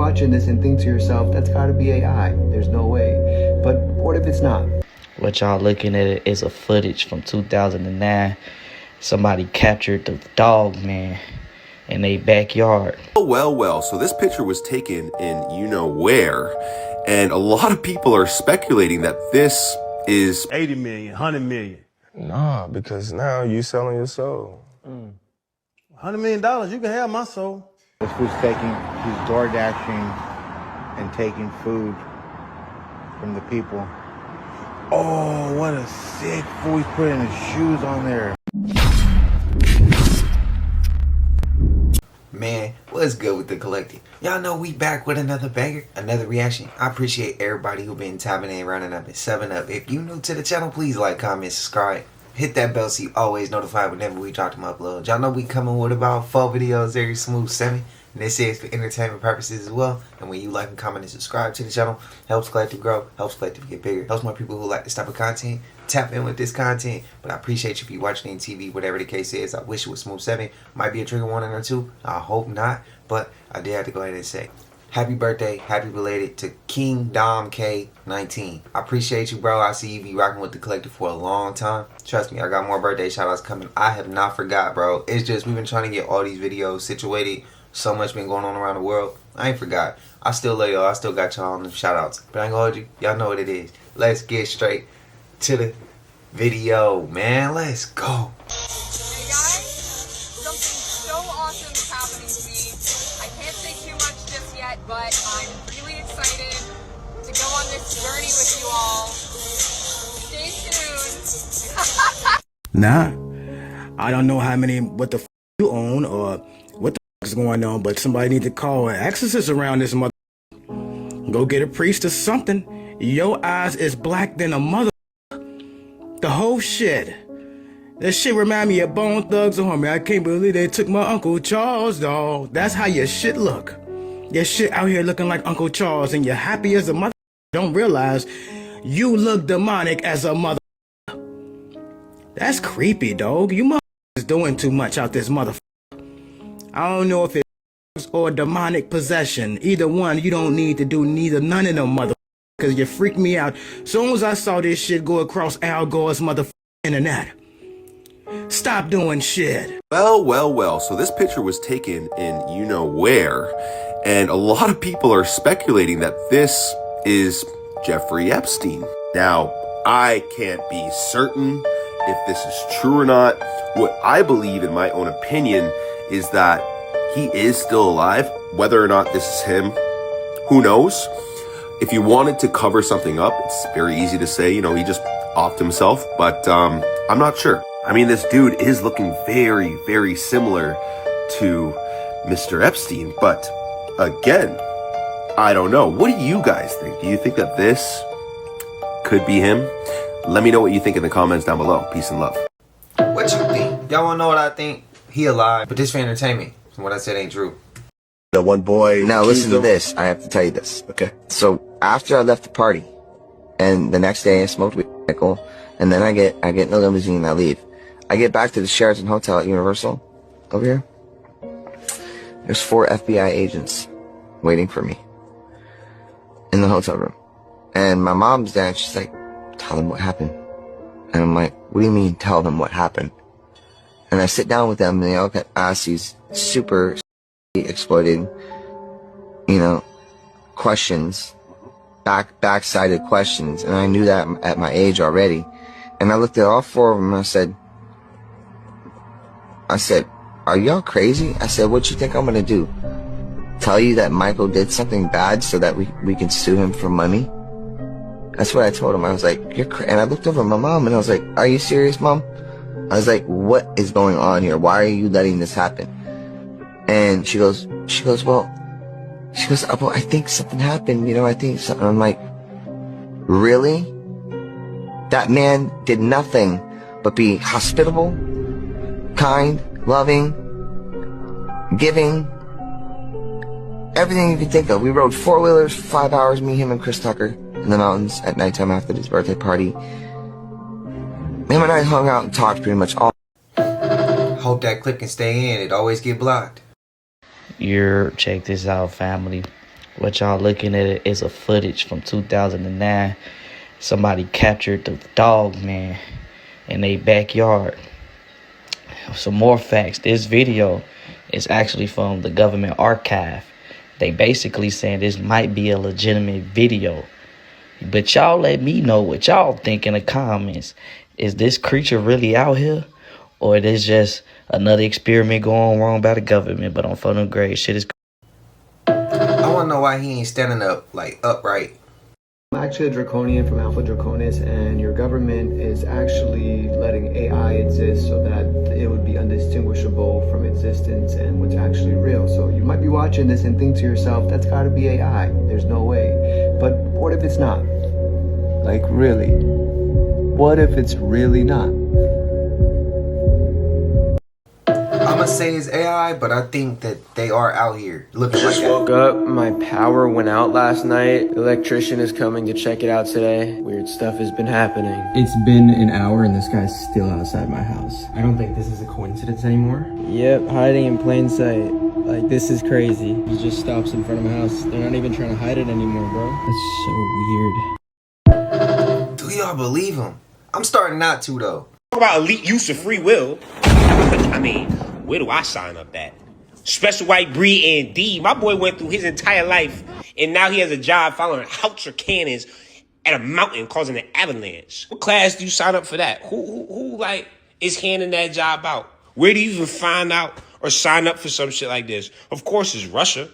watching this and think to yourself, that's gotta be AI. There's no way. But what if it's not? What y'all looking at is a footage from 2009. Somebody captured the dog man in their backyard. Well, so this picture was taken in you-know-where, and a lot of people are speculating that this is 80 million, 100 million. Nah, because now you selling your soul. $100 million, you can have my soul. This was he's door dashing and taking food from the people. Oh, what a sick fool. He's putting his shoes on there. Man, what's good with the collective? Y'all know we back with another banger, another reaction. I appreciate everybody who been tapping in, running up, and 7-up. If you new to the channel, please like, comment, subscribe. Hit that bell so you always notified whenever we drop them uploads. Y'all know we coming with about 4 videos every smooth 7. And this is for entertainment purposes as well. And when you like and comment and subscribe to the channel, helps collective grow, helps collective get bigger, helps more people who like this type of content tap in with this content. But I appreciate you if you watching on TV, whatever the case is. I wish it was smooth 7. Might be a trigger warning or 2. I hope not. But I did have to go ahead and say happy birthday, happy belated to King Dom K19. I appreciate you, bro. I see you be rocking with the collective for a long time. Trust me, I got more birthday shout outs coming. I have not forgot, bro. It's just we've been trying to get all these videos situated. So much been going on around the world. I ain't forgot. I still love y'all. I still got y'all on them shout outs. But I ain't gonna hold you. Y'all know what it is. Let's get straight to the video, man. Let's go. Hey guys, something so awesome is happening to me. I can't say too much just yet, but I'm really excited to go on this journey with you all. Stay tuned. Nah, I don't know what the f you own or what the f is going on, but somebody need to call an exorcist around this mother. Go get a priest or something. Your eyes is black than a mother. The whole shit. That shit remind me of Bone Thugs and Harmony. I can't believe they took my Uncle Charles, dog. That's how your shit look. Your shit out here looking like Uncle Charles, and you're happy as a mother. Don't realize you look demonic as a mother. That's creepy, dog. You mother is doing too much out this mother. I don't know if it's or demonic possession. Either one, you don't need to do none of them mother. Cause you freaked me out. Soon as I saw this shit go across Al Gore's mother internet. Stop doing shit. Well, so this picture was taken in you-know-where, and a lot of people are speculating that this is Jeffrey Epstein. Now, I can't be certain if this is true or not. What I believe, in my own opinion, is that he is still alive. Whether or not this is him, who knows? If you wanted to cover something up, it's very easy to say, you know, he just offed himself, but I'm not sure. I mean, this dude is looking very, very similar to Mr. Epstein, but again, I don't know. What do you guys think? Do you think that this could be him? Let me know what you think in the comments down below. Peace and love. What you think? Y'all wanna know what I think? He alive, but this for entertainment. From what I said ain't true. The one boy. Now listen to this. I have to tell you this. Okay. So after I left the party, and the next day I smoked weed, and then I get in the limousine and I leave. I get back to the Sheraton Hotel at Universal over here. There's 4 FBI agents waiting for me in the hotel room, and my mom's there. And she's like, "Tell them what happened." And I'm like, "What do you mean, tell them what happened?" And I sit down with them, and they all ask these super exploited, questions, backsided questions, and I knew that at my age already. And I looked at all 4 of them, and I said, "Are y'all crazy?" I said, "What you think I'm gonna do? Tell you that Michael did something bad so that we can sue him for money?" That's what I told him. I was like, "You're crazy." And I looked over at my mom, and I was like, "Are you serious, Mom?" I was like, "What is going on here? Why are you letting this happen?" And she goes, well, I think something happened, I think something. I'm like, really? That man did nothing but be hospitable, kind, loving, giving, everything you could think of. We rode 4-wheelers for 5 hours, me, him, and Chris Tucker, in the mountains at nighttime after his birthday party. Him and I hung out and talked pretty much all. Hope that clip can stay in. It always get blocked. Check this out, family. What y'all looking at is a footage from 2009. Somebody captured the dog, man, in their backyard. Some more facts. This video is actually from the government archive. They basically saying this might be a legitimate video. But y'all let me know what y'all think in the comments. Is this creature really out here? Or it is just another experiment going wrong by the government? But on photo grade, shit is... I want to know why he ain't standing up, like, upright. I'm actually a draconian from Alpha Draconis, and your government is actually letting AI exist so that it would be undistinguishable from existence and what's actually real. So you might be watching this and think to yourself, that's gotta be AI. There's no way. But what if it's not? Like, really? What if it's really not? I'm gonna say it's AI, but I think that they are out here looking like that. Woke up, my power went out last night. The electrician is coming to check it out today. Weird stuff has been happening. It's been an hour and this guy's still outside my house. I don't think this is a coincidence anymore. Yep, hiding in plain sight. Like, this is crazy. He just stops in front of my house. They're not even trying to hide it anymore, bro. That's so weird. Do y'all believe him? I'm starting not to, though. Talk about elite use of free will. I mean, where do I sign up at? Special white breed and D. My boy went through his entire life, and now he has a job following howitzer cannons at a mountain causing an avalanche. What class do you sign up for that? Who like is handing that job out? Where do you even find out or sign up for some shit like this? Of course, it's Russia,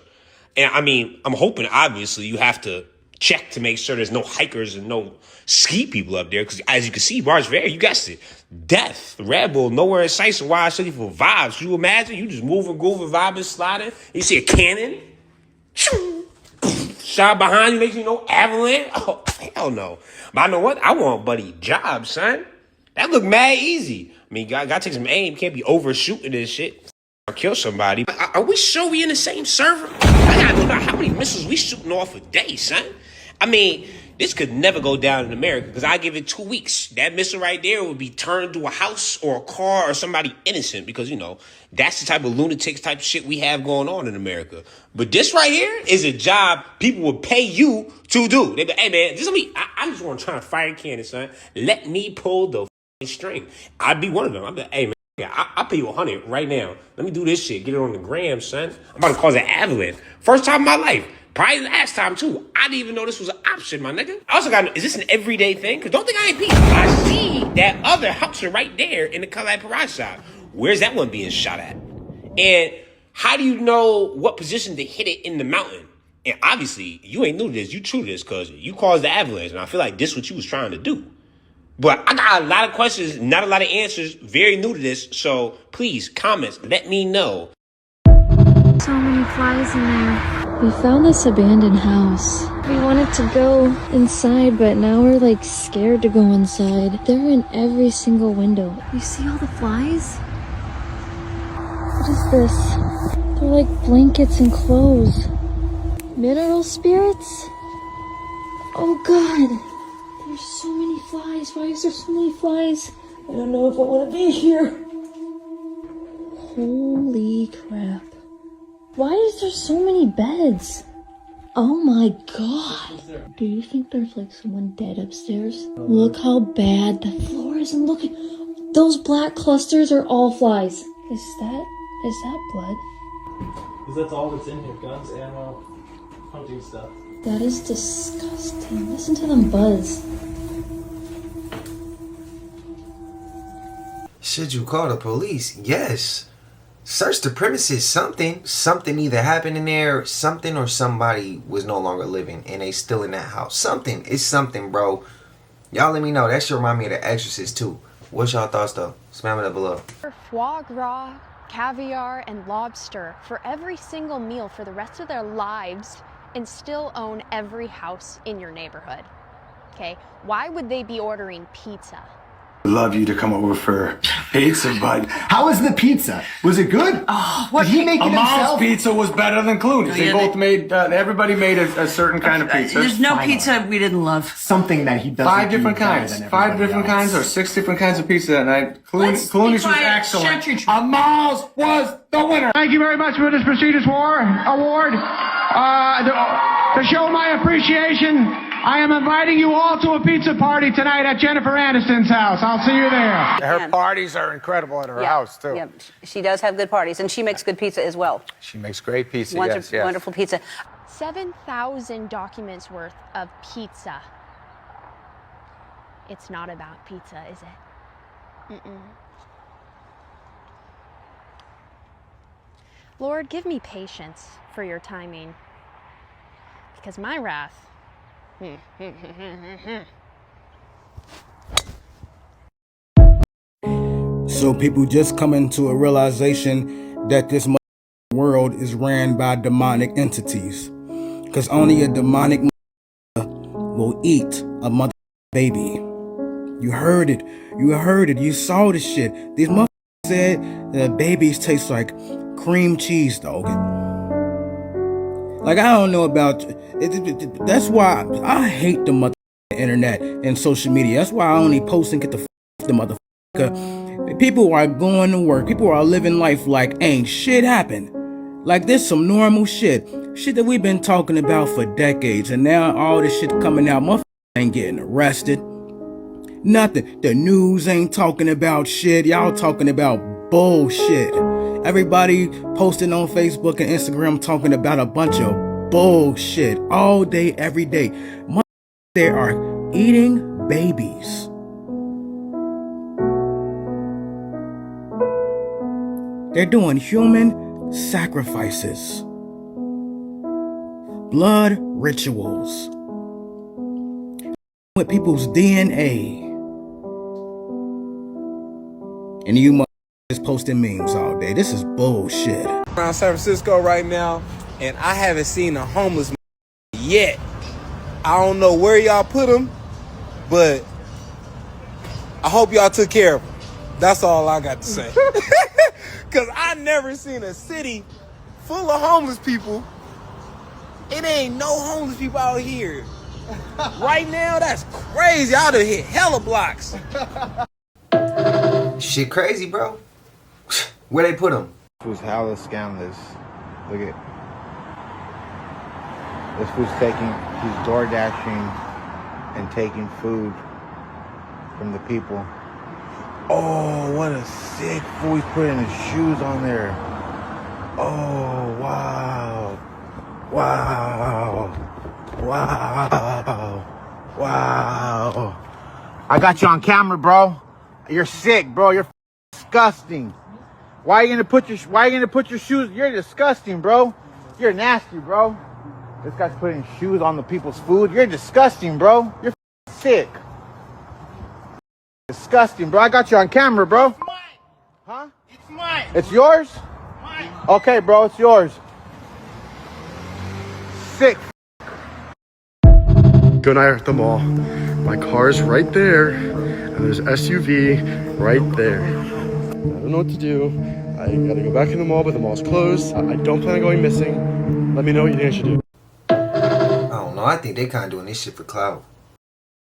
and I mean, I'm hoping obviously you have to check to make sure there's no hikers and no ski people up there, because as you can see, Mars Fair, you guessed it, death, Red Bull, nowhere in sight, so why should you for vibes? You imagine you just moving, grooving, vibing, sliding, you see a cannon, shot behind you, makes you know avalanche. Oh, hell no. But I know what? I want Buddy job, son. That look mad easy. I mean, gotta take some aim. Can't be overshooting this shit or kill somebody. Are we sure we in the same server? I gotta know how many missiles we shooting off a day, son. I mean, this could never go down in America, because I give it 2 weeks. That missile right there would be turned to a house or a car or somebody innocent, because, you know, that's the type of lunatics type of shit we have going on in America. But this right here is a job people would pay you to do. They be, hey, man, just let me, I just want to try to fire a cannon, son. Let me pull the string. I'd be one of them. I'd be like, hey, man, I'll pay you 100 right now. Let me do this shit. Get it on the gram, son. I'm about to cause an avalanche. First time in my life. Probably last time, too. I didn't even know this was an option, my nigga. I also got, is this an everyday thing? Because don't think I ain't beat. I see that other howitzer right there in the Kalai Parade shot. Where's that one being shot at? And how do you know what position to hit it in the mountain? And obviously, you ain't new to this. You true to this, because you caused the avalanche. And I feel like this is what you was trying to do. But I got a lot of questions, not a lot of answers. Very new to this. So please, comments, let me know. So many flies in there. We found this abandoned house. We wanted to go inside, but now we're like scared to go inside. They're in every single window. You see all the flies? What is this? They're like blankets and clothes. Mineral spirits? Oh God. There's so many flies. Why is there so many flies? I don't know if I want to be here. Holy crap. Why is there so many beds? Oh my God. Do you think there's like someone dead upstairs? Look how bad the floor is, and look at those black clusters are all flies. Is that blood? Because that's all that's in here. Guns, ammo, hunting stuff. That is disgusting. Listen to them buzz. Should you call the police? Yes. Search the premises. Something either happened in there, something, or somebody was no longer living and they still in that house. Something. It's something, bro. Y'all let me know. That should remind me of The Exorcist too. What's y'all thoughts though? Spam it up below. Foie gras, caviar, and lobster for every single meal for the rest of their lives, and still own every house in your neighborhood. Okay? Why would they be ordering pizza? Love you to come over for pizza, bud. How was the pizza? Was it good? Oh, what? Did he make it himself? Amal's Pizza was better than Clooney's. They both made. Everybody made a certain kind of pizza. There's no pizza we didn't love. Something that he doesn't. 5 different kinds. 5 different kinds, or 6 different kinds of pizza that night. Clooney's was excellent. Amal's was the winner. Thank you very much for this prestigious award. To show my appreciation, I am inviting you all to a pizza party tonight at Jennifer Aniston's house. I'll see you there. Her parties are incredible at her house, too. Yeah, she does have good parties, and she makes good pizza as well. She makes great pizza, Wonderful pizza. 7,000 documents worth of pizza. It's not about pizza, is it? Lord, give me patience for your timing, because my wrath. So people just coming to a realization that this world is ran by demonic entities. Because only a demonic will eat a mother baby. You heard it. You heard it. You saw the shit. These motherfuckers said that babies taste like cream cheese, dog. Like, I don't know about it. That's why I hate the mother internet and social media. That's why I only post and get the motherfucker. People are going to work. People are living life like ain't shit happened. Like, this some normal shit. Shit that we've been talking about for decades. And now all this shit coming out. Motherfuckers ain't getting arrested. Nothing. The news ain't talking about shit. Y'all talking about bullshit. Everybody posting on Facebook and Instagram talking about a bunch of bullshit all day, every day. They are eating babies. They're doing human sacrifices. Blood rituals. With people's DNA. And you just posting memes all day. This is bullshit. Around San Francisco right now, and I haven't seen a homeless yet. I don't know where y'all put them, but I hope y'all took care of them. That's all I got to say. Because I never seen a city full of homeless people. It ain't no homeless people out here. Right now, that's crazy. I done hit hella blocks. Shit crazy, bro. Where they put him? This was hella scandalous. Look at this fool's he's door dashing and taking food from the people. Oh, what a sick fool. He's putting his shoes on there. Oh, wow. Wow. Wow. Wow. I got you on camera, bro. You're sick, bro. You're disgusting. Why are you gonna put your shoes? You're disgusting, bro. You're nasty, bro. This guy's putting shoes on the people's food. You're disgusting, bro. You're sick. Disgusting, bro. I got you on camera, bro. It's mine. Huh? It's mine. It's yours? Mine. Okay, bro. It's yours. Sick. Go and I are at the mall. My car's right there, and there's SUV right there. I don't know what to do. I gotta go back in the mall, but the mall's closed. I don't plan on going missing. Let me know what you think I should do. I don't know. I think they kind of doing this shit for clout.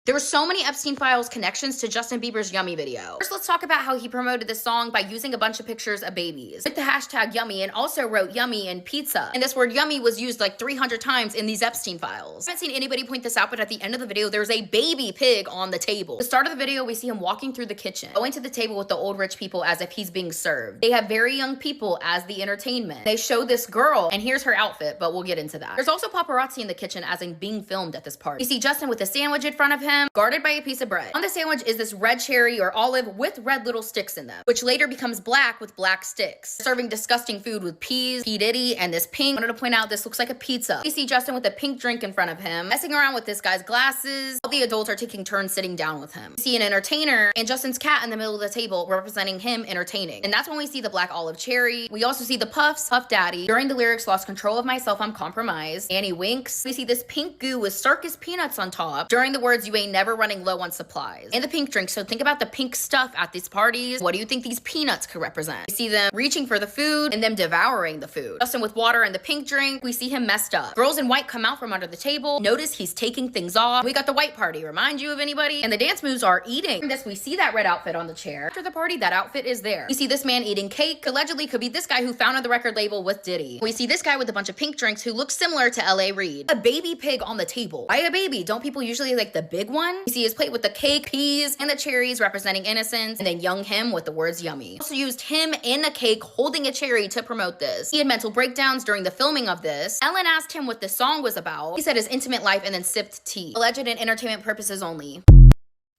There were so many Epstein Files connections to Justin Bieber's Yummy video. First, let's talk about how he promoted this song by using a bunch of pictures of babies with the hashtag Yummy, and also wrote Yummy in pizza. And this word Yummy was used like 300 times in these Epstein Files. I haven't seen anybody point this out, but at the end of the video, there's a baby pig on the table. At the start of the video, we see him walking through the kitchen, going to the table with the old rich people as if he's being served. They have very young people as the entertainment. They show this girl, and here's her outfit, but we'll get into that. There's also paparazzi in the kitchen as in being filmed at this party. You see Justin with a sandwich in front of him, guarded by a piece of bread. On the sandwich is this red cherry or olive with red little sticks in them, which later becomes black with black sticks. Serving disgusting food with peas, P. Diddy, and this pink. I wanted to point out this looks like a pizza. You see Justin with a pink drink in front of him, messing around with this guy's glasses. All the adults are taking turns sitting down with him. You see an entertainer and Justin's cat in the middle of the table representing him entertaining. And that's when we see the black olive cherry. We also see the Puffs, Puff Daddy. During the lyrics, lost control of myself, I'm compromised. Annie winks. We see this pink goo with circus peanuts on top. During the words, you ain't remain never running low on supplies. And the pink drink, so think about the pink stuff at these parties. What do you think these peanuts could represent? We see them reaching for the food and them devouring the food. Justin with water and the pink drink, we see him messed up. Girls in white come out from under the table. Notice he's taking things off. We got the white party. Remind you of anybody? And the dance moves are eating. This, we see that red outfit on the chair. After the party, that outfit is there. We see this man eating cake. Allegedly could be this guy who founded the record label with Diddy. We see this guy with a bunch of pink drinks who looks similar to L.A. Reid. A baby pig on the table. Why a baby? Don't people usually like the big one? We see his plate with the cake, peas, and the cherries representing innocence, and then young him with the words yummy. Also used him in a cake holding a cherry to promote this. He had mental breakdowns during the filming of this. Ellen asked him what this song was about. He said his intimate life and then sipped tea. Alleged and entertainment purposes only.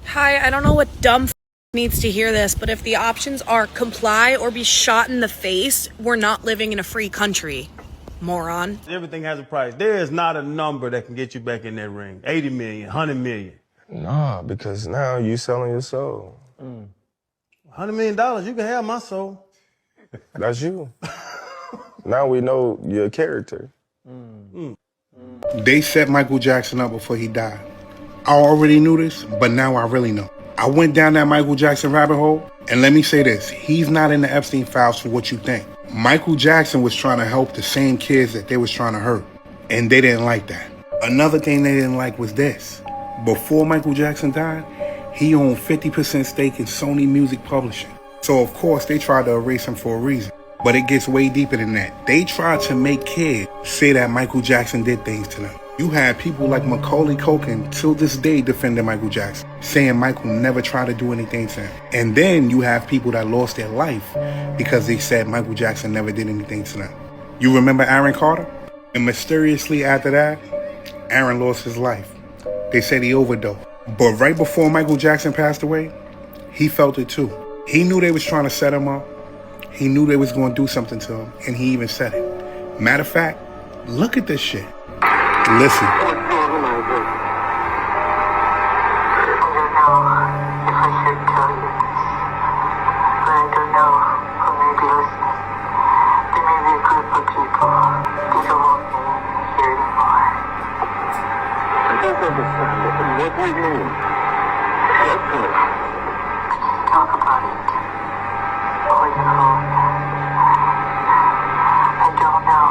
Hi, I don't know what dumb needs to hear this, but if the options are comply or be shot in the face, we're not living in a free country. Moron. Everything has a price. There is not a number that can get you back in that ring. 80 million, 100 million. Nah, because now you selling your soul. $100 million, you can have my soul. That's you. Now we know your character. They set Michael Jackson up before he died. I already knew this, but now I really know. I went down that Michael Jackson rabbit hole, and let me say this, he's not in the Epstein files for what you think. Michael Jackson was trying to help the same kids that they was trying to hurt, and they didn't like that. Another thing they didn't like was this. Before Michael Jackson died, he owned 50% stake in Sony Music Publishing. So of course they tried to erase him for a reason. But it gets way deeper than that. They tried to make kids say that Michael Jackson did things to them. You had people like Macaulay Culkin till this day defending Michael Jackson, saying Michael never tried to do anything to him. And then you have people that lost their life because they said Michael Jackson never did anything to them. You remember Aaron Carter? And mysteriously after that, Aaron lost his life. They said he overdosed. But right before Michael Jackson passed away, he felt it too. He knew they was trying to set him up. He knew they was going to do something to him, and he even said it. Matter of fact, look at this shit. Listen. What we mean? Talk about it. Poison hole. I don't know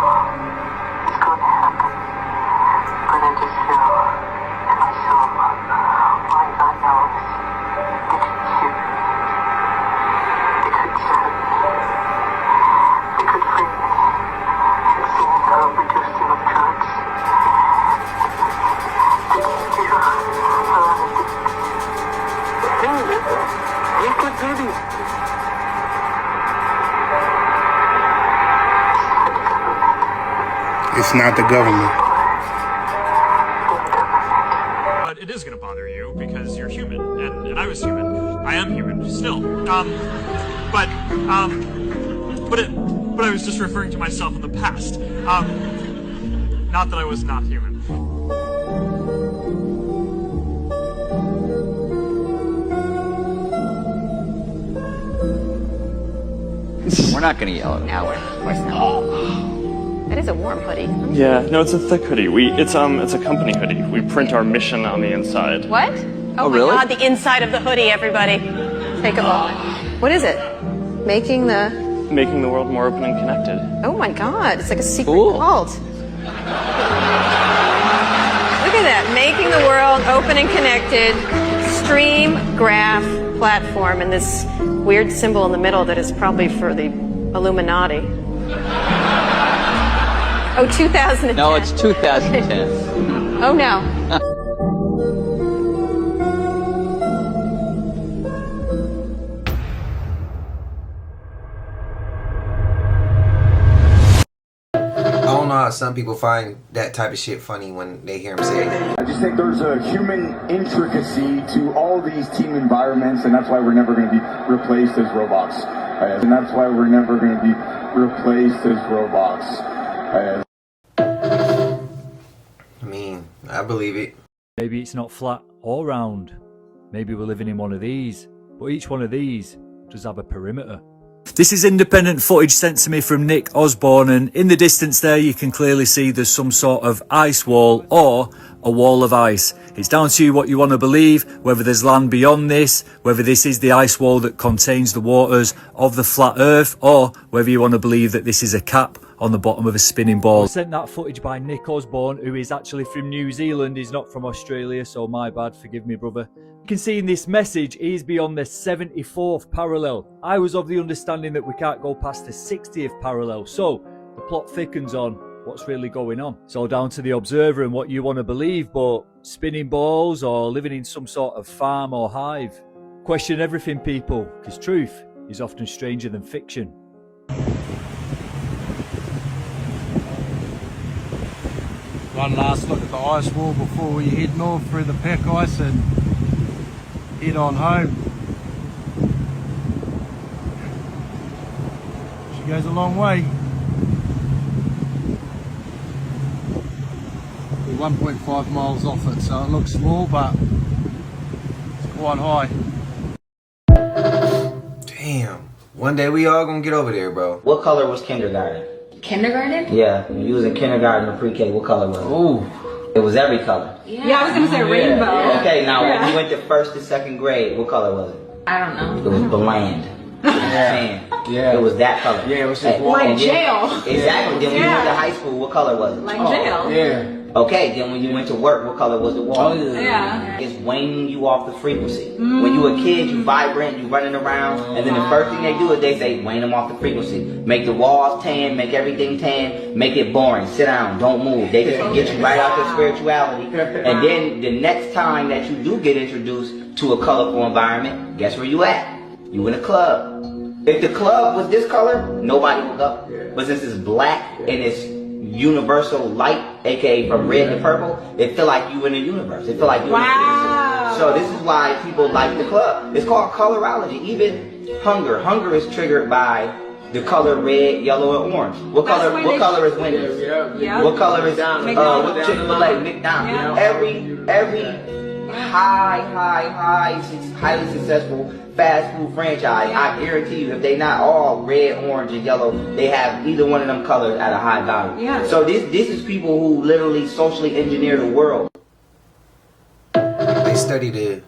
it's going to happen, but I just feel in my soul, only God knows, it could cure me. It could set me. It could free me. And seeing how overdosing of drugs. It's not the government. But it is going to bother you because you're human, and I was human. I am human still. But I was just referring to myself in the past. Not that I was not human. We're not gonna yell at him. No, of course not. That is a warm hoodie. Yeah, no, it's a thick hoodie. It's a company hoodie. We print our mission on the inside. What? Oh my really? God, the inside of the hoodie, everybody. Take a moment. What is it? Making the world more open and connected. Oh my God, it's like a secret cult. Look at that, making the world open and connected, stream, graph, platform, and this weird symbol in the middle that is probably for the Illuminati. Oh, 2010. No, it's 2010. Oh no. I don't know how some people find that type of shit funny when they hear him say it. I just think there's a human intricacy to all these team environments, and that's why we're never going to be replaced as robots. And that's why we're never going to be replaced as robots. I mean, I believe it. Maybe it's not flat or round. Maybe we're living in one of these, but each one of these does have a perimeter. This is independent footage sent to me from Nick Osborne, and in the distance there you can clearly see there's some sort of ice wall or a wall of ice. It's down to you what you want to believe, whether there's land beyond this, whether this is the ice wall that contains the waters of the flat earth, or whether you want to believe that this is a cap on the bottom of a spinning ball. I sent that footage by Nick Osborne, who is actually from New Zealand. He's not from Australia, so my bad, forgive me brother. You can see in this message he's beyond the 74th parallel. I was of the understanding that we can't go past the 60th parallel, so the plot thickens on what's really going on. It's all down to the observer and what you want to believe, but spinning balls or living in some sort of farm or hive. Question everything, people, because truth is often stranger than fiction. One last look at the ice wall before we head north through the pack ice and head on home. She goes a long way. We're 1.5 miles off it, so it looks small, but it's quite high. Damn. One day we all gonna get over there, bro. What color was kindergarten? Kindergarten? Yeah, when you was in kindergarten or pre-K, what color was it? Ooh. It was every color. Yeah, I was gonna say rainbow. Okay, now when you went to 1st to 2nd grade, what color was it? I don't know. It was bland. Yeah. It was that color. Yeah, it was just like jail. Exactly. Then when you went to high school, what color was it? Like jail. Yeah. Okay, then when you went to work, what color was the wall? Yeah. It's waning you off the frequency. When you a kid, you vibrant, you running around, and then the first thing they do is they say, wane them off the frequency. Make the walls tan, make everything tan, make it boring. Sit down, don't move. They just get you right out to spirituality. And then the next time that you do get introduced to a colorful environment, guess where you at? You in a club. If the club was this color, nobody would go. But since it's black and it's universal light, aka from red to purple, it feel like you in the universe. It feel like you in the So this is why people like the club. It's called colorology. Even hunger. Hunger is triggered by the color red, yellow, and orange. What color is Wendy's? What color is Chick-fil-A, McDonald's? Every highly successful fast food franchise, I guarantee you, if they not all red, orange, and yellow, they have either one of them colors at a high value. So this is people who literally socially engineer the world. They study the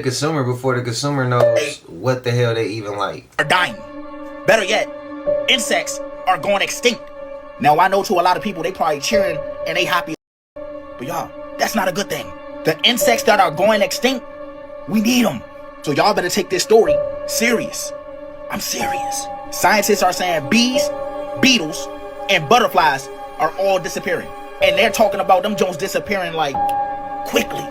consumer before the consumer knows what the hell they even like. Are dying. Better yet, insects are going extinct. Now I know to a lot of people they probably cheering and they happy, but y'all, that's not a good thing. The insects that are going extinct, we need them. So y'all better take this story serious. I'm serious. Scientists are saying bees, beetles, and butterflies are all disappearing. And they're talking about them Jones disappearing like quickly.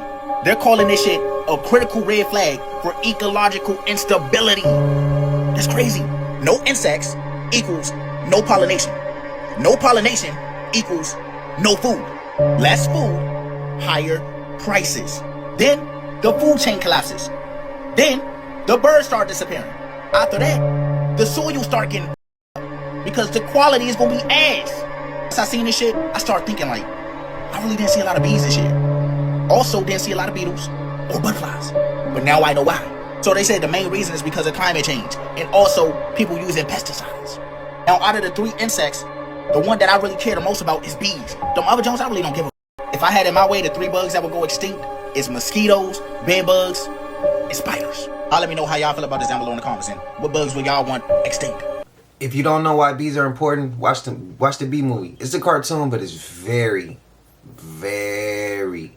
They're calling this shit a critical red flag for ecological instability. That's crazy. No insects equals no pollination. No pollination equals no food. Less food, higher prices. Then the food chain collapses. Then the birds start disappearing. After that, the soil start getting because the quality is gonna be ass. As I seen this shit, I started thinking like, I really didn't see a lot of bees this year. Also didn't see a lot of beetles or butterflies. But now I know why. So they said the main reason is because of climate change and also people using pesticides. Now out of the 3 insects, the one that I really care the most about is bees. Them other Jones I really don't give a If I had it my way, the 3 bugs that would go extinct is mosquitoes, bed bugs, and spiders. I'll let me know how y'all feel about this down below in the comments and what bugs would y'all want extinct. If you don't know why bees are important, watch the bee movie. It's a cartoon, but it's very, very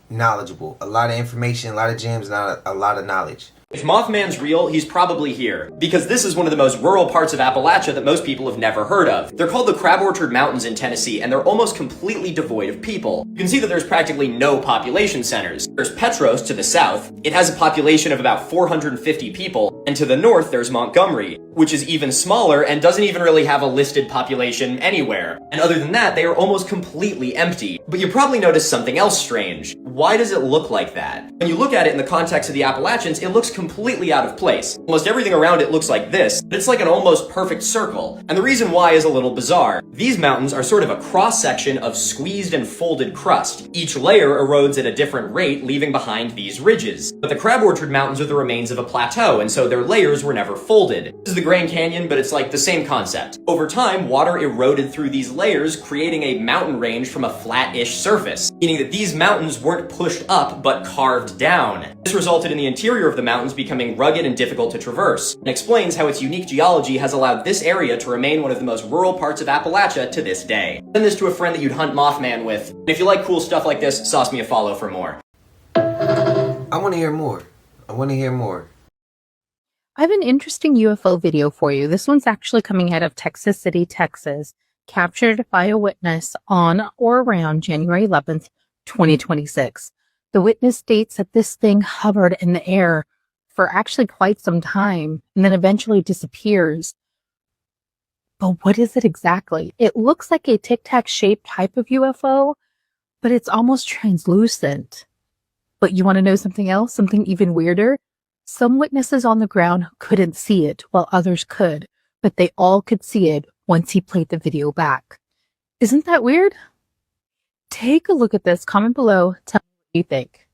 knowledgeable. A lot of information, a lot of gems, and a lot of knowledge. If Mothman's real, he's probably here, because this is one of the most rural parts of Appalachia that most people have never heard of. They're called the Crab Orchard Mountains in Tennessee, and they're almost completely devoid of people. You can see that there's practically no population centers. There's Petros to the south. It has a population of about 450 people, and to the north there's Montgomery, which is even smaller and doesn't even really have a listed population anywhere. And other than that, they are almost completely empty. But you probably noticed something else strange. Why does it look like that? When you look at it in the context of the Appalachians, it looks completely out of place. Almost everything around it looks like this, but it's like an almost perfect circle. And the reason why is a little bizarre. These mountains are sort of a cross-section of squeezed and folded crust. Each layer erodes at a different rate, leaving behind these ridges. But the Crab Orchard Mountains are the remains of a plateau, and so their layers were never folded. This is the Grand Canyon, but it's like the same concept. Over time, water eroded through these layers, creating a mountain range from a flat-ish surface, meaning that these mountains weren't pushed up, but carved down. This resulted in the interior of the mountains becoming rugged and difficult to traverse, and explains how its unique geology has allowed this area to remain one of the most rural parts of Appalachia to this day. Send this to a friend that you'd hunt Mothman with, and if you like cool stuff like this, sauce me a follow for more. I want to hear more. I want to hear more. I have an interesting UFO video for you. This one's actually coming out of Texas City, Texas, captured by a witness on or around January 11th, 2026. The witness states that this thing hovered in the air for actually quite some time and then eventually disappears. But what is it exactly? It looks like a tic-tac shaped type of UFO, but it's almost translucent. But you want to know something else? Something even weirder? Some witnesses on the ground couldn't see it while others could, but they all could see it once he played the video back. Isn't that weird? Take a look at this. Comment below. Tell me what you think.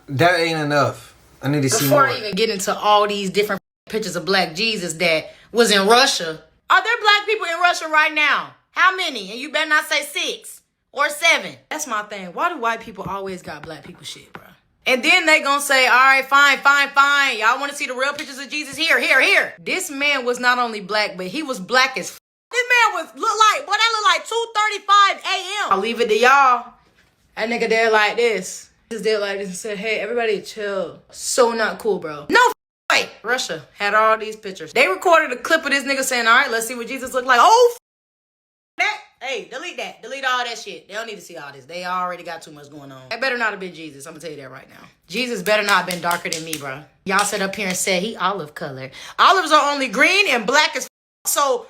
That ain't enough. I need to see Before more. I even get into all these different pictures of Black Jesus that was in Russia, are there black people in Russia right now? How many? And you better not say 6 or 7. That's my thing. Why do white people always got black people shit, bro? And then they gonna say, all right, fine. Y'all want to see the real pictures of Jesus? Here. This man was not only black, but he was black as f. This man looked like 2:35 a.m. I'll leave it to y'all. That nigga there like this. Just did like this and said, hey, everybody chill. So not cool, bro. No way. Russia had all these pictures. They recorded a clip of this nigga saying, all right, let's see what Jesus looked like. Oh, that. Hey, delete that. Delete all that shit. They don't need to see all this. They already got too much going on. That better not have been Jesus. I'm gonna tell you that right now. Jesus better not have been darker than me, bro. Y'all sat up here and said he olive colored. Olives are only green and black as f. So,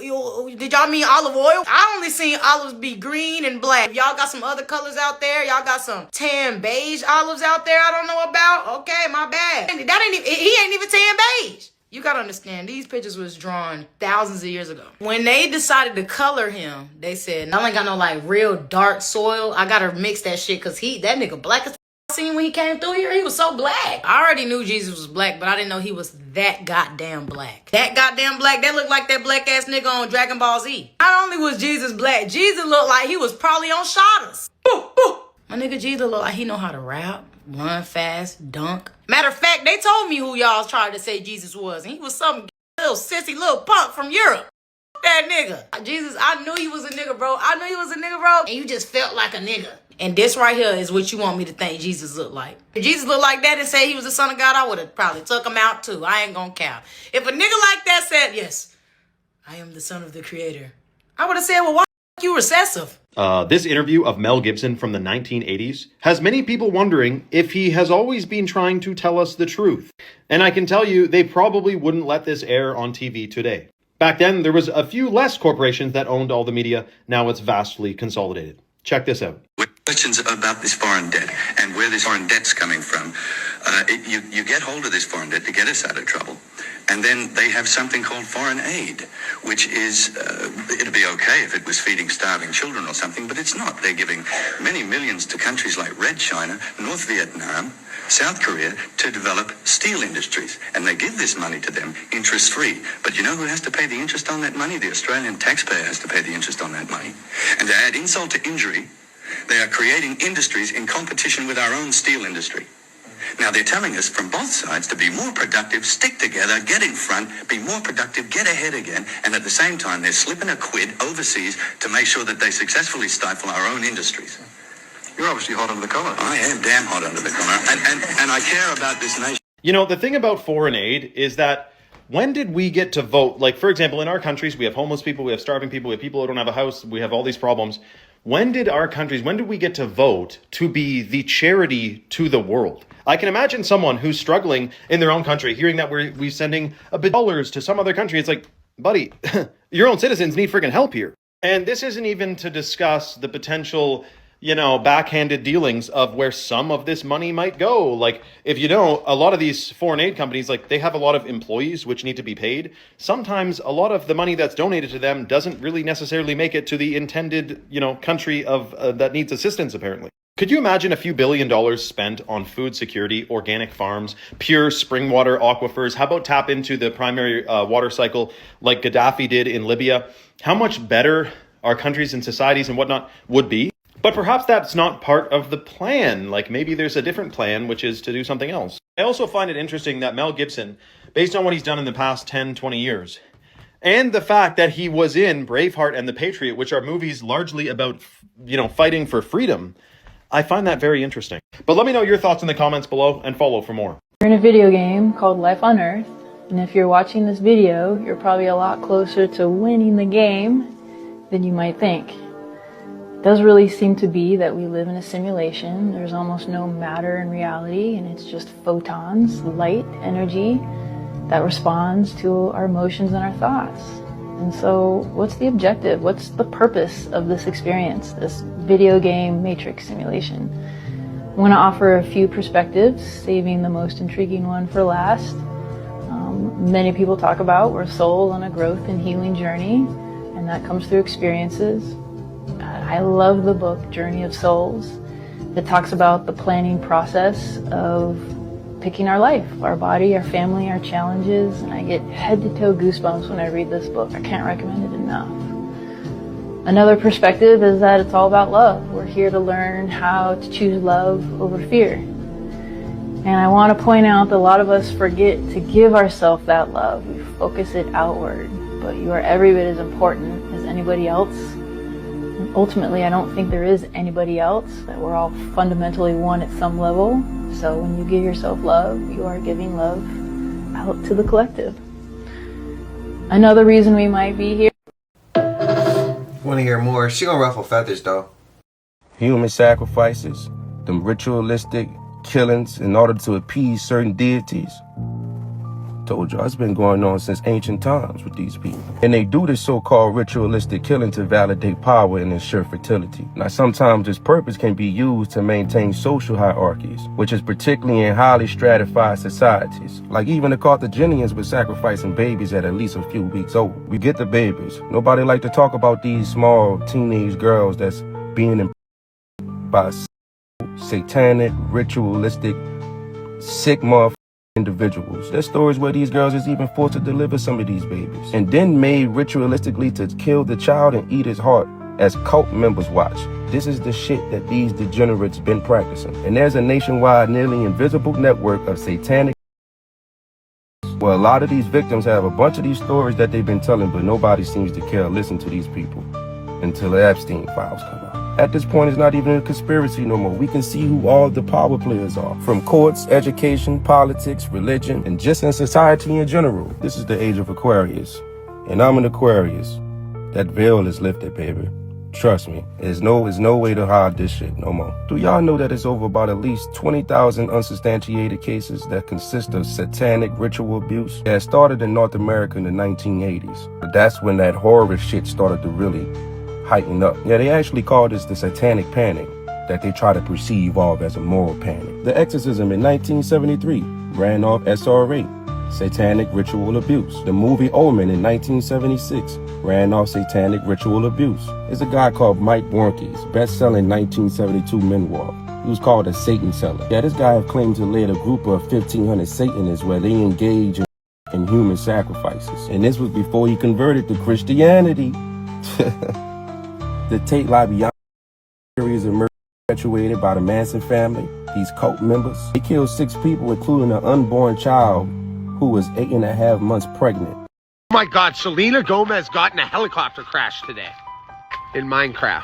did y'all mean olive oil? I only seen olives be green and black. If y'all got some other colors out there, y'all got some tan beige olives out there I don't know about, okay, my bad. He ain't even tan beige. You gotta understand, these pictures was drawn thousands of years ago. When they decided to color him, they said, I ain't got no like real dark soil. I gotta mix that shit because that nigga black as seen when he came through here, he was so black. I already knew Jesus was black, but I didn't know he was that goddamn black. That goddamn black, that looked like that black ass nigga on Dragon Ball Z. Not only was Jesus black, Jesus looked like he was probably on Shotters. My nigga Jesus looked like he know how to rap, run fast, dunk. Matter of fact, they told me who y'all tried to say Jesus was, and he was some little sissy little punk from Europe. That nigga. Jesus, I knew he was a nigga, bro. And you just felt like a nigga. And this right here is what you want me to think Jesus looked like. If Jesus looked like that and said he was the son of God, I would have probably took him out too. I ain't gonna count. If a nigga like that said, yes, I am the son of the creator, I would have said, well, why you recessive? This interview of Mel Gibson from the 1980s has many people wondering if he has always been trying to tell us the truth. And I can tell you, they probably wouldn't let this air on TV today. Back then, there was a few less corporations that owned all the media. Now it's vastly consolidated. Check this out. Questions about this foreign debt and where this foreign debt's coming from. You get hold of this foreign debt to get us out of trouble. And then they have something called foreign aid, which is, it'd be okay if it was feeding starving children or something, but it's not. They're giving many millions to countries like Red China, North Vietnam, South Korea to develop steel industries. And they give this money to them interest-free. But you know who has to pay the interest on that money? The Australian taxpayer has to pay the interest on that money. And to add insult to injury, they are creating industries in competition with our own steel industry. Now, they're telling us from both sides to be more productive, stick together, get in front, be more productive, get ahead again, and at the same time, they're slipping a quid overseas to make sure that they successfully stifle our own industries. You're obviously hot under the collar. I am damn hot under the collar, and I care about this nation. You know, the thing about foreign aid is that when did we get to vote? Like, for example, in our countries, we have homeless people, we have starving people, we have people who don't have a house, we have all these problems. When did we get to vote to be the charity to the world? I can imagine someone who's struggling in their own country, hearing that we're sending $1 billion to some other country. It's like, buddy, your own citizens need friggin' help here. And this isn't even to discuss the potential, backhanded dealings of where some of this money might go. Like, if you know, a lot of these foreign aid companies, like, they have a lot of employees which need to be paid. Sometimes a lot of the money that's donated to them doesn't really necessarily make it to the intended, country of that needs assistance, apparently. Could you imagine a few $1 billion spent on food security, organic farms, pure spring water aquifers? How about tap into the primary water cycle like Gaddafi did in Libya? How much better our countries and societies and whatnot would be? But perhaps that's not part of the plan. Like, maybe there's a different plan, which is to do something else. I also find it interesting that Mel Gibson, based on what he's done in the past 10, 20 years, and the fact that he was in Braveheart and The Patriot, which are movies largely about, fighting for freedom, I find that very interesting. But let me know your thoughts in the comments below and follow for more. You're in a video game called Life on Earth, and if you're watching this video, you're probably a lot closer to winning the game than you might think. It does really seem to be that we live in a simulation. There's almost no matter in reality, and it's just photons, light, energy that responds to our emotions and our thoughts. And so what's the objective? What's the purpose of this experience, this video game matrix simulation? I'm going to offer a few perspectives, saving the most intriguing one for last. Many people talk about we're souls on a growth and healing journey, and that comes through experiences. I love the book Journey of Souls. It talks about the planning process of picking our life, our body, our family, our challenges, and I get head to toe goosebumps when I read this book. I can't recommend it enough. Another perspective is that it's all about love. We're here to learn how to choose love over fear. And I want to point out that a lot of us forget to give ourselves that love. We focus it outward, but you are every bit as important as anybody else. And ultimately, I don't think there is anybody else, that we're all fundamentally one at some level. So when you give yourself love, you are giving love out to the collective. Another reason we might be here. Want to hear more? She gonna ruffle feathers though. Human sacrifices, them ritualistic killings in order to appease certain deities. Told y'all, it's been going on since ancient times with these people. And they do this so-called ritualistic killing to validate power and ensure fertility. Now, sometimes this purpose can be used to maintain social hierarchies, which is particularly in highly stratified societies. Like even the Carthaginians were sacrificing babies at least a few weeks old. We get the babies. Nobody like to talk about these small teenage girls that's being imprisoned by satanic, ritualistic, sick motherfuckers. Individuals. There's stories where these girls is even forced to deliver some of these babies and then made ritualistically to kill the child and eat his heart as cult members watch. This is the shit that these degenerates been practicing. And there's a nationwide, nearly invisible network of satanic where a lot of these victims have a bunch of these stories that they've been telling, but nobody seems to care or listen to these people until the Epstein files come out. At this point, it's not even a conspiracy no more. We can see who all the power players are. From courts, education, politics, religion, and just in society in general. This is the age of Aquarius. And I'm an Aquarius. That veil is lifted, baby. Trust me. There's no way to hide this shit no more. Do y'all know that it's over about at least 20,000 unsubstantiated cases that consist of satanic ritual abuse that started in North America in the 1980s? But that's when that horror shit started to really heighten up. Yeah, they actually call this the satanic panic. that they try to perceive off as a moral panic. The exorcism in 1973 ran off SRA, satanic ritual abuse. The movie Omen in 1976 ran off satanic ritual abuse. There's a guy called Mike Warnke's best-selling 1972 memoir. He was called a Satan seller. Yeah, this guy had claimed to lead a group of 1,500 Satanists where they engage in human sacrifices. And this was before he converted to Christianity. The Tate LaBianca series of murder perpetuated by the Manson family, these cult members. They killed 6 people, including an unborn child who was 8.5 months pregnant. Oh my God, Selena Gomez got in a helicopter crash today in Minecraft.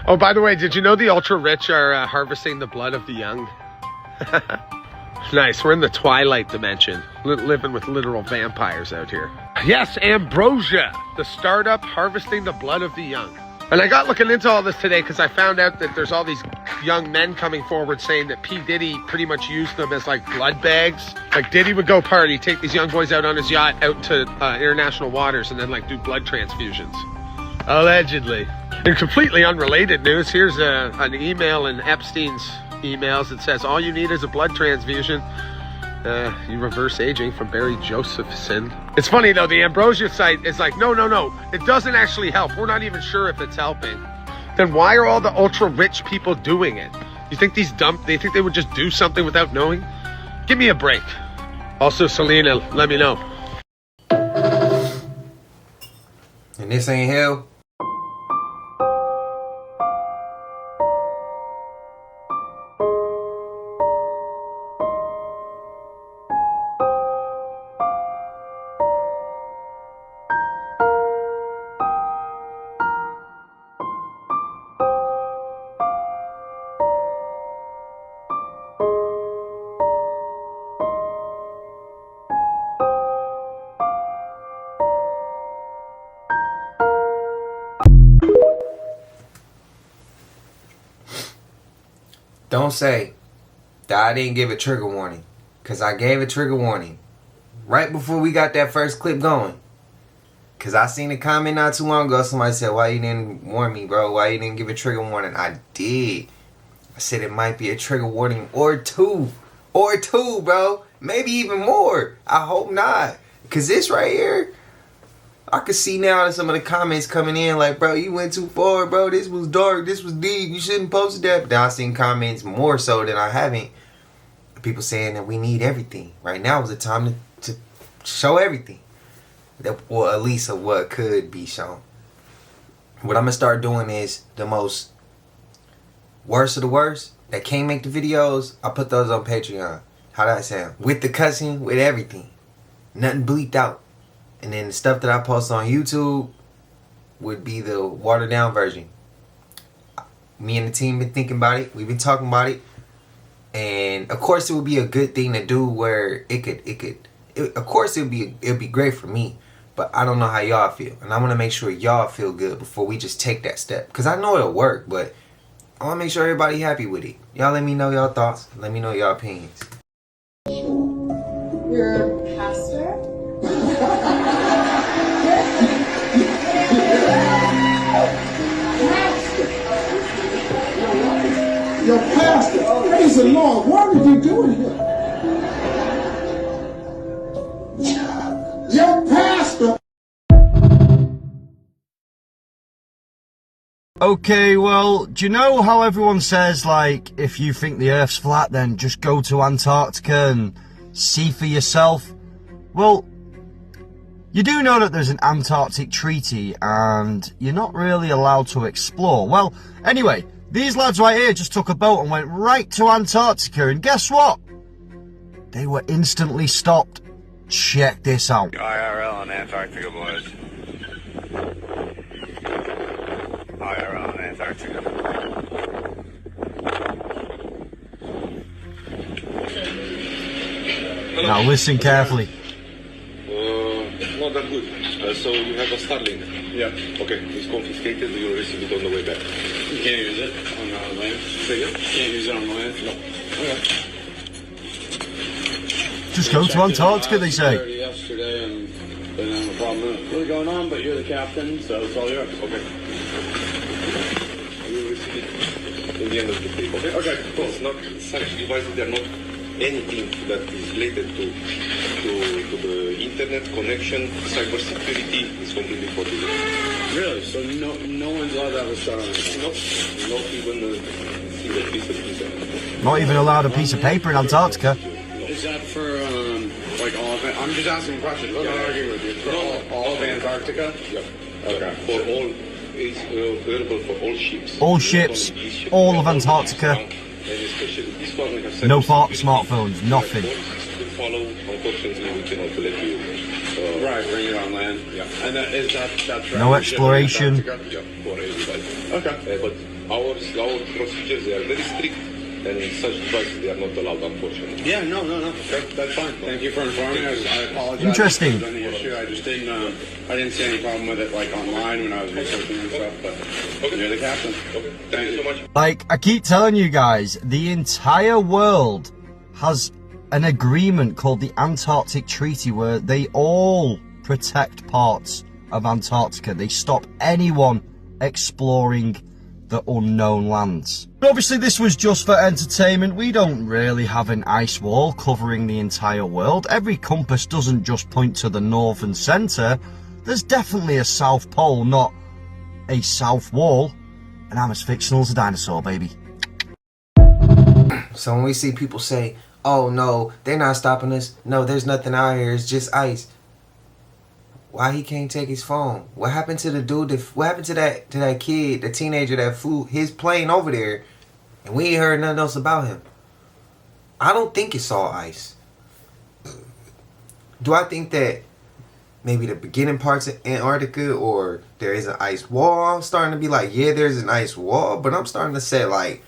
Oh, by the way, did you know the ultra rich are harvesting the blood of the young? Nice, we're in the Twilight dimension, living with literal vampires out here. Yes, Ambrosia, the startup harvesting the blood of the young. And I got looking into all this today because I found out that there's all these young men coming forward saying that P. Diddy pretty much used them as like blood bags. Like Diddy would go party, take these young boys out on his yacht out to international waters and then like do blood transfusions. Allegedly. In completely unrelated news, here's an email in Epstein's emails that says all you need is a blood transfusion. You reverse aging from Barry Josephson. It's funny though, the Ambrosia site is like, no, it doesn't actually help. We're not even sure if it's helping. Then why are all the ultra rich people doing it? You think they think they would just do something without knowing? Give me a break. Also, Selena, let me know. And this ain't hell. Don't say that I didn't give a trigger warning, because I gave a trigger warning right before we got that first clip going. Because I seen a comment not too long ago. Somebody said, why you didn't warn me, bro? Why you didn't give a trigger warning? I did. I said it might be a trigger warning or two. Or two, bro. Maybe even more. I hope not. Because this right here, I could see now that some of the comments coming in like, bro, you went too far, bro. This was dark. This was deep. You shouldn't post that. Now I've seen comments more so than I haven't. People saying that we need everything. Right now is the time to show everything. Or at least of what could be shown. What I'm going to start doing is the most worst of the worst that can't make the videos. I'll put those on Patreon. How that sound? With the cussing, with everything. Nothing bleeped out. And then the stuff that I post on YouTube would be the watered down version. Me and the team been thinking about it. We've been talking about it. And of course it would be a good thing to do where of course it'd be great for me. But I don't know how y'all feel. And I want to make sure y'all feel good before we just take that step. Because I know it'll work, but I want to make sure everybody happy with it. Y'all let me know y'all thoughts. Let me know y'all opinions. You're a pastor? Your pastor, praise the Lord. What are you doing here? Your pastor. Okay, well, do you know how everyone says, like, if you think the Earth's flat, then just go to Antarctica and see for yourself? Well, you do know that there's an Antarctic treaty and you're not really allowed to explore. Well, anyway, these lads right here just took a boat and went right to Antarctica, and guess what? They were instantly stopped. Check this out. IRL in Antarctica, boys. IRL in Antarctica. Now listen carefully. Not that good. So you have a Starlink? Yeah. Okay, it's confiscated. You'll receive it on the way back. You can't use it on the land? Say again? Can't use it on the land? No. Okay. Just go to Antarctica, they say. Yesterday and didn't have a problem really going on, but you're the captain, so it's all yours. Okay. You receive the end of the day. Okay. Okay. Cool. It's not such devices. They're not anything that is related to the internet connection. Cybersecurity is completely forbidden. Really? So no one's allowed to have a shot on it? No, not even a single piece of pizza. Not even allowed a piece of paper in Antarctica. Is that for like all of it? I'm just asking questions. I'm not arguing with you. For all of Antarctica? Yeah. Okay. For all, it's available for all ships. All ships, all of Antarctica. And especially this one, we have No smartphones, nothing. To follow, unfortunately, we cannot let you. Right, bring it on land. Yeah. And is that No exploration. Yeah, for everybody. Okay. But our procedures, they are very strict. And such devices, they are not allowed, unfortunately. Yeah, no. That's fine. Thank you for informing us. I apologize. Interesting. If there was any issue. I just didn't. I didn't see any problem with it, like online when I was researching and stuff. But you're the captain. Okay. Thank you so much. Like, I keep telling you guys, the entire world has an agreement called the Antarctic Treaty where they all protect parts of Antarctica. They stop anyone exploring the unknown lands. Obviously this was just for entertainment. We don't really have an ice wall covering the entire world. Every compass doesn't just point to the northern centre. There's definitely a south pole, not a south wall. And I'm as fictional as a dinosaur, baby. So when we see people say, oh no, they're not stopping us. No, there's nothing out here. It's just ice. Why he can't take his phone? What happened to the dude? What happened to that kid, the teenager that flew his plane over there, and we ain't heard nothing else about him? I don't think it's all ice. Do I think that maybe the beginning parts of Antarctica or there is an ice wall? I'm starting to be like, yeah, there's an ice wall, but I'm starting to say like,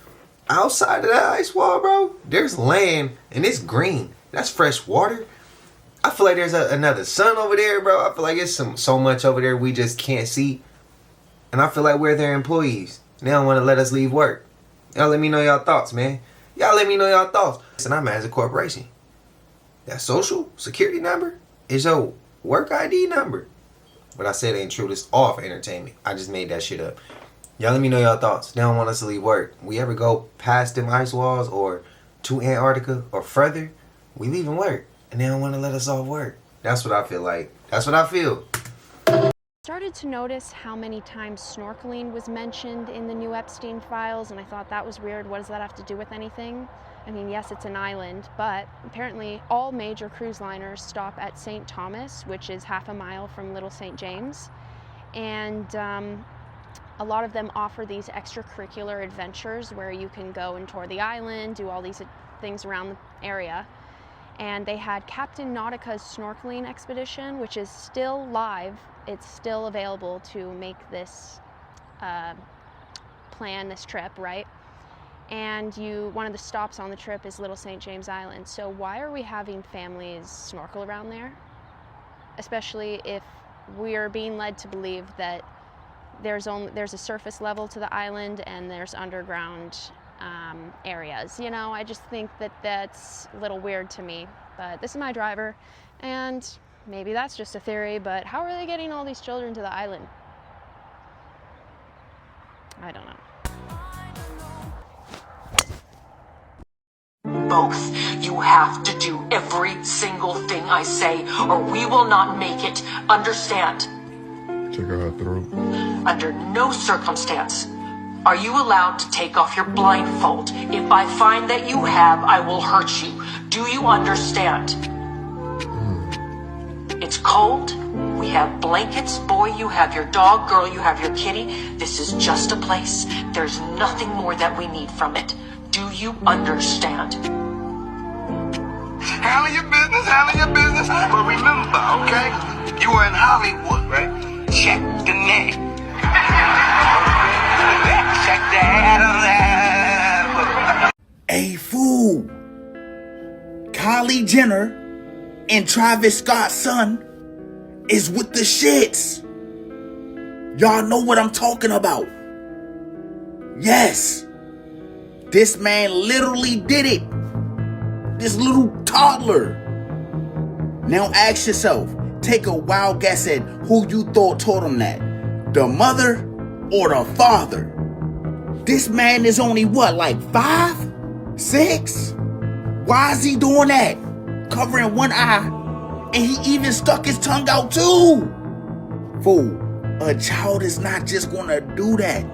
outside of that ice wall, bro, there's land and it's green. That's fresh water. I feel like there's another sun over there, bro. I feel like it's so much over there we just can't see. And I feel like we're their employees. They don't want to let us leave work. Y'all let me know y'all thoughts, man. Y'all let me know y'all thoughts. And I'm as a corporation. That social security number is your work ID number. But I said it ain't true. This all for entertainment. I just made that shit up. Y'all let me know y'all thoughts. They don't want us to leave work. We ever go past them ice walls or to Antarctica or further, we leaving work. And they don't want to let us off work. That's what I feel like. That's what I feel. Started to notice how many times snorkeling was mentioned in the new Epstein files, and I thought that was weird. What does that have to do with anything? I mean, yes, it's an island, but apparently all major cruise liners stop at St. Thomas, which is half a mile from Little St. James. And a lot of them offer these extracurricular adventures where you can go and tour the island, do all these things around the area. And they had Captain Nautica's snorkeling expedition, which is still live. It's still available to make this plan, this trip, right? And one of the stops on the trip is Little St. James Island. So why are we having families snorkel around there? Especially if we're being led to believe that there's a surface level to the island and there's underground areas. You know, I just think that that's a little weird to me, but this is my driver, and maybe that's just a theory, but how are they getting all these children to the island? I don't know. Both. You have to do every single thing I say, or we will not make it. Understand? Check out her throat. Under no circumstance are you allowed to take off your blindfold. If I find that you have, I will hurt you. Do you understand? It's cold. We have blankets. Boy, you have your dog. Girl, you have your kitty. This is just a place. There's nothing more that we need from it. Do you understand? Handle your business. But remember, okay? You are in Hollywood, right? Check the name. Check that. Hey, fool. Kylie Jenner and Travis Scott's son is with the shits. Y'all know what I'm talking about. Yes. This man literally did it. This little toddler. Now ask yourself, take a wild guess at who you thought taught him that. The mother or the father? This man is only what, like 5, 6? Why is he doing that? Covering one eye, and he even stuck his tongue out too. Fool, a child is not just gonna do that.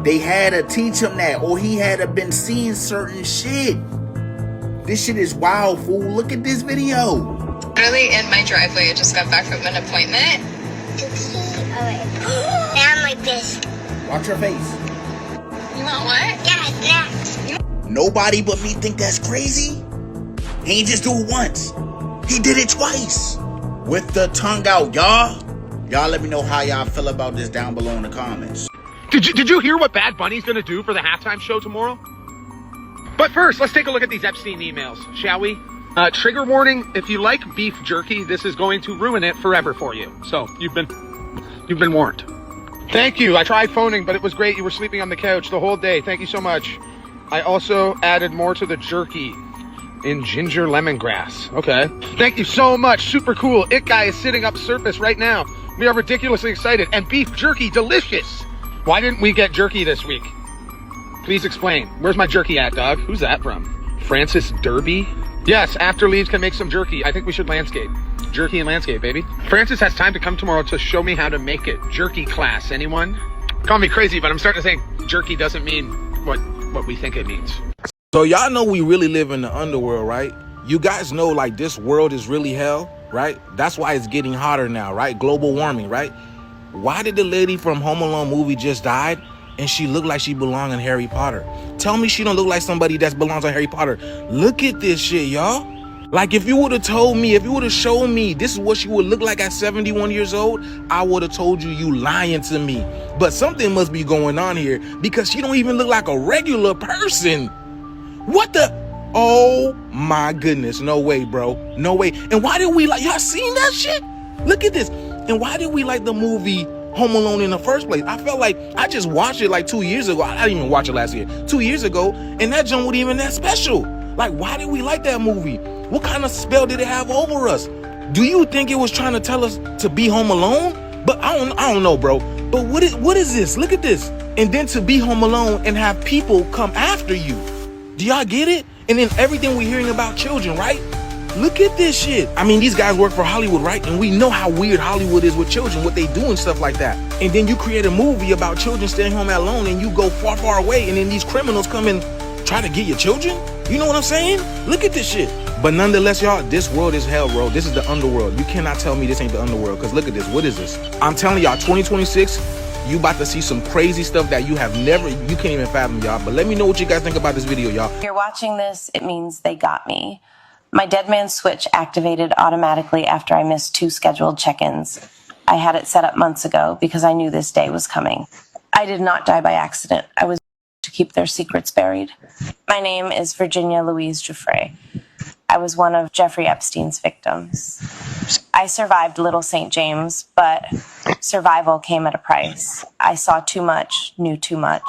They had to teach him that, or he had to been seeing certain shit. This shit is wild, fool. Look at this video. Literally in my driveway. I just got back from an appointment. Now I'm like this. Watch your face. You want what? Yeah, next. Nobody but me think that's crazy. He ain't just do it once. He did it twice. With the tongue out, y'all. Y'all let me know how y'all feel about this down below in the comments. Did you hear what Bad Bunny's gonna do for the halftime show tomorrow? But first, let's take a look at these Epstein emails, shall we? Trigger warning, if you like beef jerky, this is going to ruin it forever for you. So, you've been warned. Thank you. I tried phoning, but it was great. You were sleeping on the couch the whole day. Thank you so much. I also added more to the jerky in ginger lemongrass. Okay. Thank you so much. Super cool. It Guy is sitting up surface right now. We are ridiculously excited. And beef jerky, delicious. Why didn't we get jerky this week? Please explain. Where's my jerky at, dog? Who's that from? Francis Derby? Yes, after leaves can make some jerky. I think we should landscape. Jerky and landscape, baby. Francis has time to come tomorrow to show me how to make it. Jerky class, anyone? Call me crazy, but I'm starting to think jerky doesn't mean what we think it means. So y'all know we really live in the underworld, right? You guys know like this world is really hell, right? That's why it's getting hotter now, right? Global warming, right? Why did the lady from Home Alone movie just died and she looked like she belonged in Harry Potter? Tell me she don't look like somebody that belongs in Harry Potter. Look at this shit, y'all. Like if you would have told me, if you would have shown me this is what she would look like at 71 years old, I would have told you lying to me. But something must be going on here because she don't even look like a regular person. What the? Oh my goodness. No way, bro. No way. And why did we like, y'all seen that shit? Look at this. And why did we like the movie Home Alone in the first place? I felt like I just watched it like 2 years ago. I didn't even watch it last year. 2 years ago, and that joint wasn't even that special. Like, why did we like that movie? What kind of spell did it have over us? Do you think it was trying to tell us to be home alone? But I don't know, bro. But what is this? Look at this. And then to be home alone and have people come after you. Do y'all get it? And then everything we're hearing about children, right? Look at this shit. I mean, these guys work for Hollywood, right? And we know how weird Hollywood is with children, what they do and stuff like that. And then you create a movie about children staying home alone and you go far, far away and then these criminals come and try to get your children? You know what I'm saying? Look at this shit. But nonetheless, y'all, this world is hell, bro. This is the underworld. You cannot tell me this ain't the underworld because look at this. What is this? I'm telling y'all, 2026, you about to see some crazy stuff that you can't even fathom, y'all. But let me know what you guys think about this video, y'all. If you're watching this, it means they got me. My dead man switch activated automatically after I missed 2 scheduled check-ins. I had it set up months ago because I knew this day was coming. I did not die by accident. I was to keep their secrets buried. My name is Virginia Louise Giuffre. I was one of Jeffrey Epstein's victims. I survived Little St. James, but survival came at a price. I saw too much, knew too much,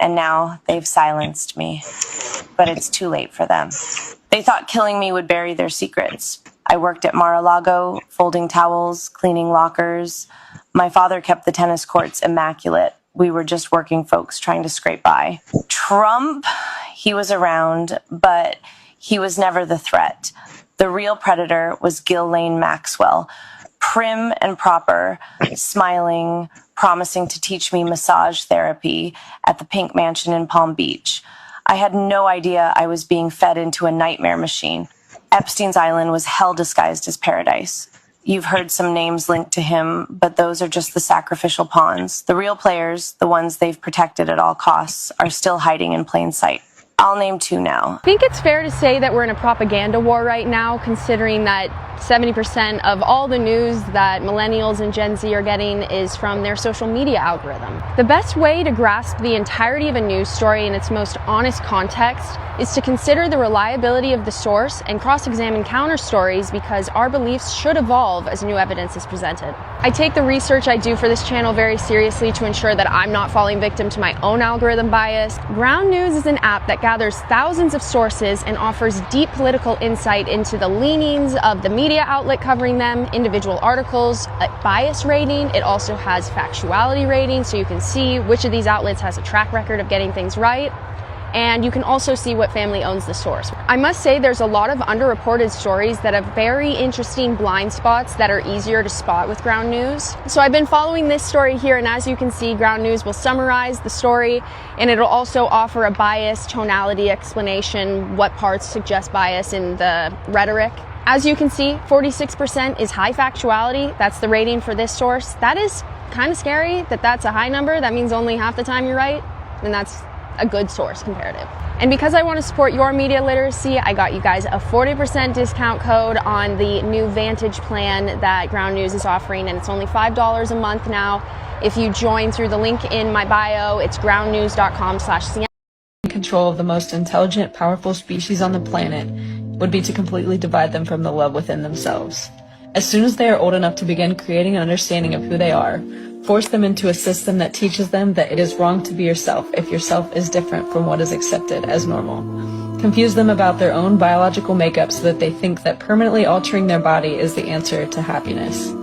and now they've silenced me. But it's too late for them. They thought killing me would bury their secrets. I worked at Mar-a-Lago, folding towels, cleaning lockers. My father kept the tennis courts immaculate. We were just working folks trying to scrape by. Trump, he was around, but he was never the threat. The real predator was Ghislaine Maxwell, prim and proper, smiling, promising to teach me massage therapy at the Pink Mansion in Palm Beach. I had no idea I was being fed into a nightmare machine. Epstein's Island was hell disguised as paradise. You've heard some names linked to him, but those are just the sacrificial pawns. The real players, the ones they've protected at all costs, are still hiding in plain sight. I'll name 2 now. I think it's fair to say that we're in a propaganda war right now, considering that 70% of all the news that millennials and Gen Z are getting is from their social media algorithm. The best way to grasp the entirety of a news story in its most honest context is to consider the reliability of the source and cross-examine counter stories, because our beliefs should evolve as new evidence is presented. I take the research I do for this channel very seriously to ensure that I'm not falling victim to my own algorithm bias. Ground News is an app that gathers thousands of sources and offers deep political insight into the leanings of the media outlet covering them, individual articles, a bias rating. It also has factuality rating, so you can see which of these outlets has a track record of getting things right. And you can also see what family owns the source. I must say there's a lot of underreported stories that have very interesting blind spots that are easier to spot with Ground News. So I've been following this story here, and as you can see, Ground News will summarize the story, and it'll also offer a bias tonality explanation, what parts suggest bias in the rhetoric. As you can see, 46% is high factuality. That's the rating for this source. That is kind of scary that that's a high number. That means only half the time you're right, and that's a good source comparative. And because I want to support your media literacy, I got you guys a 40% discount code on the new Vantage plan that Ground News is offering, and it's only $5 a month now. If you join through the link in my bio, it's groundnews.com/CM. Control of the most intelligent, powerful species on the planet would be to completely divide them from the love within themselves. As soon as they are old enough to begin creating an understanding of who they are, force them into a system that teaches them that it is wrong to be yourself if yourself is different from what is accepted as normal. Confuse them about their own biological makeup so that they think that permanently altering their body is the answer to happiness.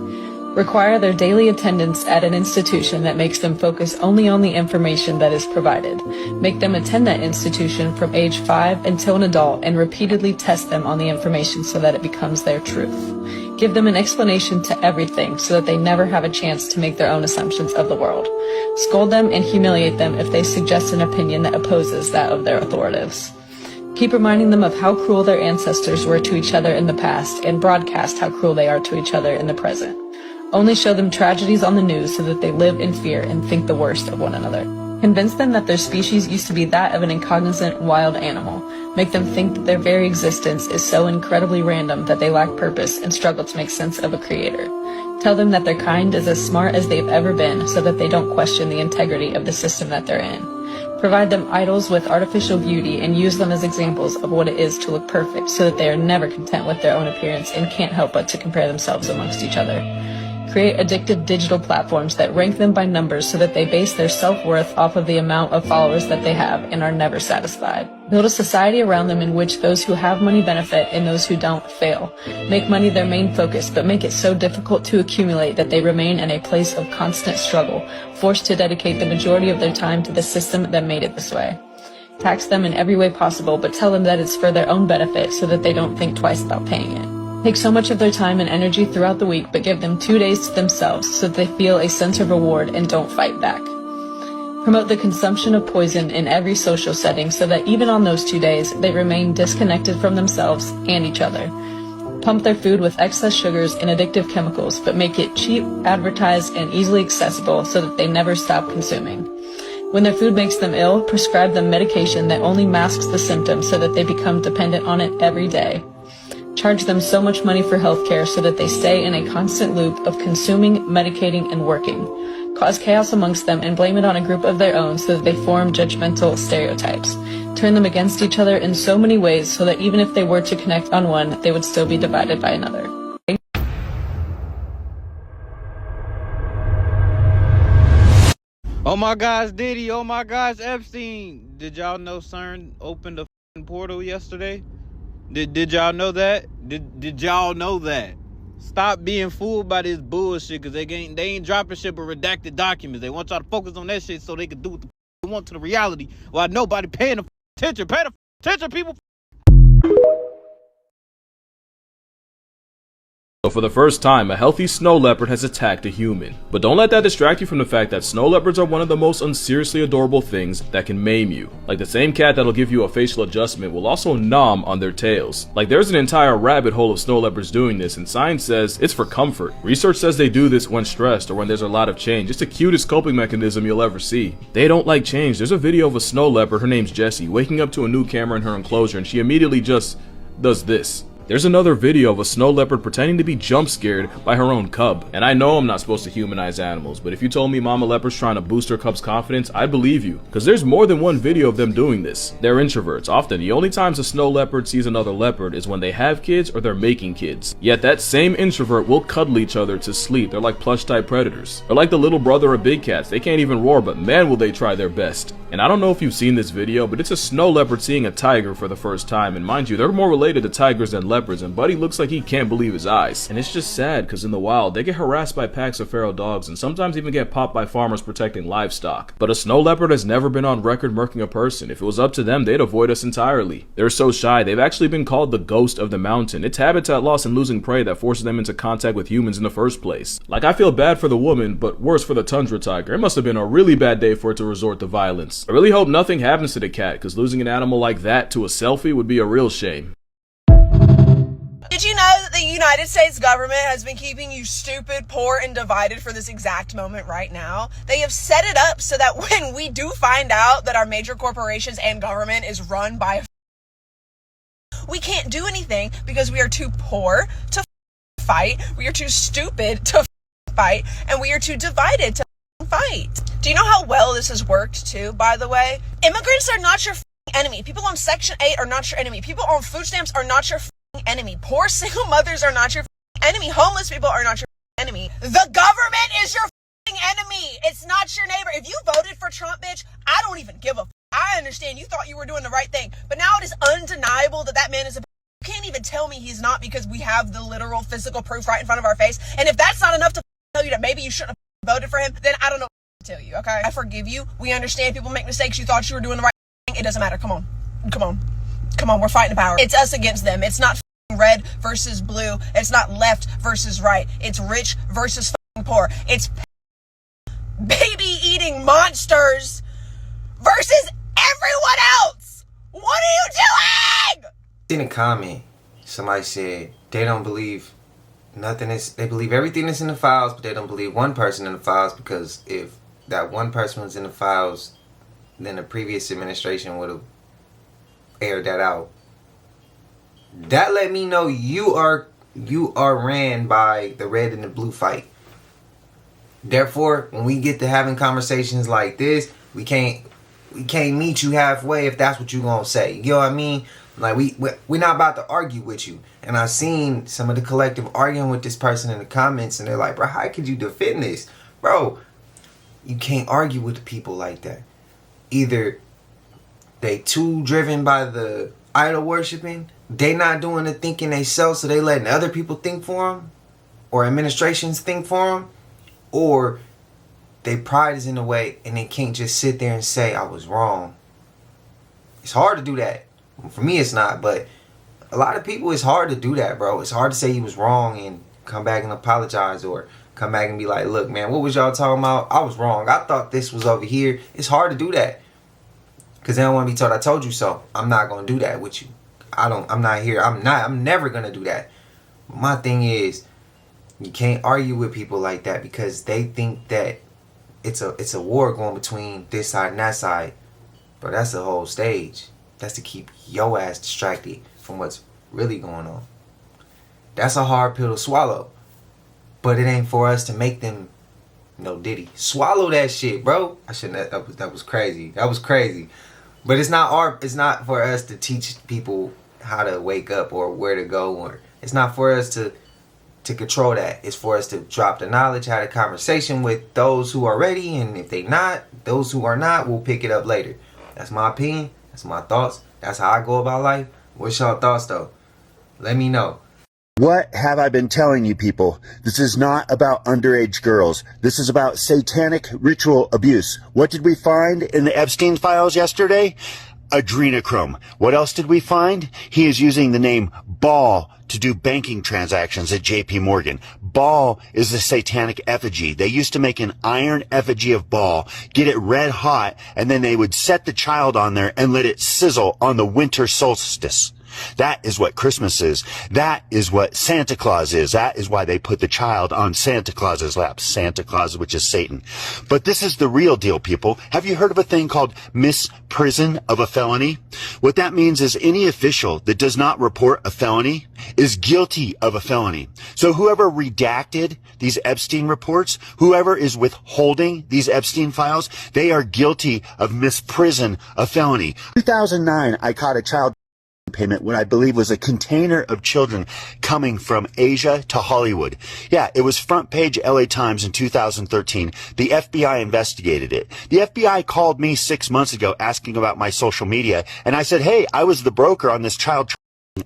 Require their daily attendance at an institution that makes them focus only on the information that is provided. Make them attend that institution from age 5 until an adult and repeatedly test them on the information so that it becomes their truth. Give them an explanation to everything so that they never have a chance to make their own assumptions of the world. Scold them and humiliate them if they suggest an opinion that opposes that of their authorities. Keep reminding them of how cruel their ancestors were to each other in the past and broadcast how cruel they are to each other in the present. Only show them tragedies on the news so that they live in fear and think the worst of one another. Convince them that their species used to be that of an incognizant wild animal. Make them think that their very existence is so incredibly random that they lack purpose and struggle to make sense of a creator. Tell them that their kind is as smart as they've ever been so that they don't question the integrity of the system that they're in. Provide them idols with artificial beauty and use them as examples of what it is to look perfect so that they are never content with their own appearance and can't help but to compare themselves amongst each other. Create addictive digital platforms that rank them by numbers so that they base their self-worth off of the amount of followers that they have and are never satisfied. Build a society around them in which those who have money benefit and those who don't fail. Make money their main focus, but make it so difficult to accumulate that they remain in a place of constant struggle, forced to dedicate the majority of their time to the system that made it this way. Tax them in every way possible, but tell them that it's for their own benefit so that they don't think twice about paying it. Take so much of their time and energy throughout the week, but give them 2 days to themselves so that they feel a sense of reward and don't fight back. Promote the consumption of poison in every social setting so that even on those 2 days, they remain disconnected from themselves and each other. Pump their food with excess sugars and addictive chemicals, but make it cheap, advertised, and easily accessible so that they never stop consuming. When their food makes them ill, prescribe them medication that only masks the symptoms so that they become dependent on it every day. Charge them so much money for healthcare so that they stay in a constant loop of consuming, medicating, and working. Cause chaos amongst them and blame it on a group of their own so that they form judgmental stereotypes. Turn them against each other in so many ways so that even if they were to connect on one, they would still be divided by another. Oh my gosh, Diddy. Oh my gosh, Epstein. Did y'all know CERN opened a portal yesterday? Did y'all know that? Did y'all know that? Stop being fooled by this bullshit, because they ain't dropping shit but redacted documents. They want y'all to focus on that shit so they can do what they want to the reality while nobody paying the attention. Pay the attention, people. So for the first time, a healthy snow leopard has attacked a human. But don't let that distract you from the fact that snow leopards are one of the most unseriously adorable things that can maim you. Like the same cat that'll give you a facial adjustment will also nom on their tails. Like there's an entire rabbit hole of snow leopards doing this, and science says it's for comfort. Research says they do this when stressed or when there's a lot of change. It's the cutest coping mechanism you'll ever see. They don't like change. There's a video of a snow leopard, her name's Jessie, waking up to a new camera in her enclosure, and she immediately just does this. There's another video of a snow leopard pretending to be jump scared by her own cub. And I know I'm not supposed to humanize animals, but if you told me mama leopard's trying to boost her cub's confidence, I'd believe you. Because there's more than one video of them doing this. They're introverts. Often, the only times a snow leopard sees another leopard is when they have kids or they're making kids. Yet that same introvert will cuddle each other to sleep. They're like plush type predators. They're like the little brother of big cats. They can't even roar, but man will they try their best. And I don't know if you've seen this video, but it's a snow leopard seeing a tiger for the first time, and mind you, they're more related to tigers than leopards, and Buddy looks like he can't believe his eyes. And it's just sad, because in the wild, they get harassed by packs of feral dogs, and sometimes even get popped by farmers protecting livestock. But a snow leopard has never been on record murking a person. If it was up to them, they'd avoid us entirely. They're so shy, they've actually been called the ghost of the mountain. It's habitat loss and losing prey that forces them into contact with humans in the first place. Like, I feel bad for the woman, but worse for the tundra tiger. It must have been a really bad day for it to resort to violence. I really hope nothing happens to the cat, because losing an animal like that to a selfie would be a real shame. Did you know that the United States government has been keeping you stupid, poor, and divided for this exact moment right now? They have set it up so that when we do find out that our major corporations and government is run by we can't do anything because we are too poor to fight, we are too stupid to fight, and we are too divided to fight. Do you know how well this has worked too, by the way? Immigrants are not your enemy. People on Section 8 are not your enemy. People on food stamps are not your enemy. Poor single mothers are not your enemy. Homeless people are not your enemy. The government is your enemy. It's not your neighbor. If you voted for Trump, bitch, I don't even give a I understand you thought you were doing the right thing, but now it is undeniable that that man is a you can't even tell me he's not because we have the literal physical proof right in front of our face. And if that's not enough to tell you that maybe you shouldn't have voted for him, then I don't know what to tell you, okay? I forgive you. We understand people make mistakes. You thought you were doing the right thing. It doesn't matter. Come on. Come on. Come on. We're fighting the power. It's us against them. It's not red versus blue. It's not left versus right. It's rich versus poor. It's baby-eating monsters versus everyone else. What are you doing? In a comment, somebody said they don't believe nothing is, they believe everything is in the files, but they don't believe one person in the files, because if that one person was in the files, then the previous administration would have aired that out. That let me know you are ran by the red and the blue fight. Therefore, when we get to having conversations like this, we can't meet you halfway if that's what you gonna say. You know what I mean? Like, we're not about to argue with you. And I've seen some of the collective arguing with this person in the comments, and they're like, bro, how could you defend this? Bro, you can't argue with the people like that. Either they too driven by the idol worshiping, they not doing the thinking they self, so they letting other people think for them, or administrations think for them, or their pride is in the way and they can't just sit there and say, I was wrong. It's hard to do that. For me, it's not, but a lot of people, it's hard to do that, bro. It's hard to say you was wrong and come back and apologize, or come back and be like, look, man, what was y'all talking about? I was wrong. I thought this was over here. It's hard to do that because they don't want to be told I told you so. I'm not going to do that with you. I'm not here. I'm never going to do that. My thing is, you can't argue with people like that because they think that it's a war going between this side and that side. But that's the whole stage. That's to keep your ass distracted from what's really going on. That's a hard pill to swallow. But it ain't for us to make them no Diddy. Swallow that shit, bro. I shouldn't. That was crazy. That was crazy. But it's not for us to teach people how to wake up or where to go, or it's not for us to control that. It's for us to drop the knowledge, have a conversation with those who are ready, and if they not, those who are not, we'll pick it up later. That's my opinion. That's my thoughts. That's how I go about life. What's y'all thoughts though? Let me know. What have I been telling you people? This is not about underage girls. This is about satanic ritual abuse. What did we find in the Epstein files yesterday? Adrenochrome. What else did we find? He is using the name Ball to do banking transactions at JP Morgan. Ball is the satanic effigy. They used to make an iron effigy of Ball, get it red hot, and then they would set the child on there and let it sizzle on the winter solstice. That is what Christmas is. That is what Santa Claus is. That is why they put the child on Santa Claus's lap. Santa Claus, which is Satan. But this is the real deal, people. Have you heard of a thing called misprison of a felony? What that means is any official that does not report a felony is guilty of a felony. So whoever redacted these Epstein reports, whoever is withholding these Epstein files, they are guilty of misprison of felony. 2009, I caught a child payment when I believe was a container of children coming from Asia to Hollywood. Yeah, it was front page LA Times in 2013. The FBI investigated it. The FBI called me 6 months ago asking about my social media, and I said, hey, I was the broker on this child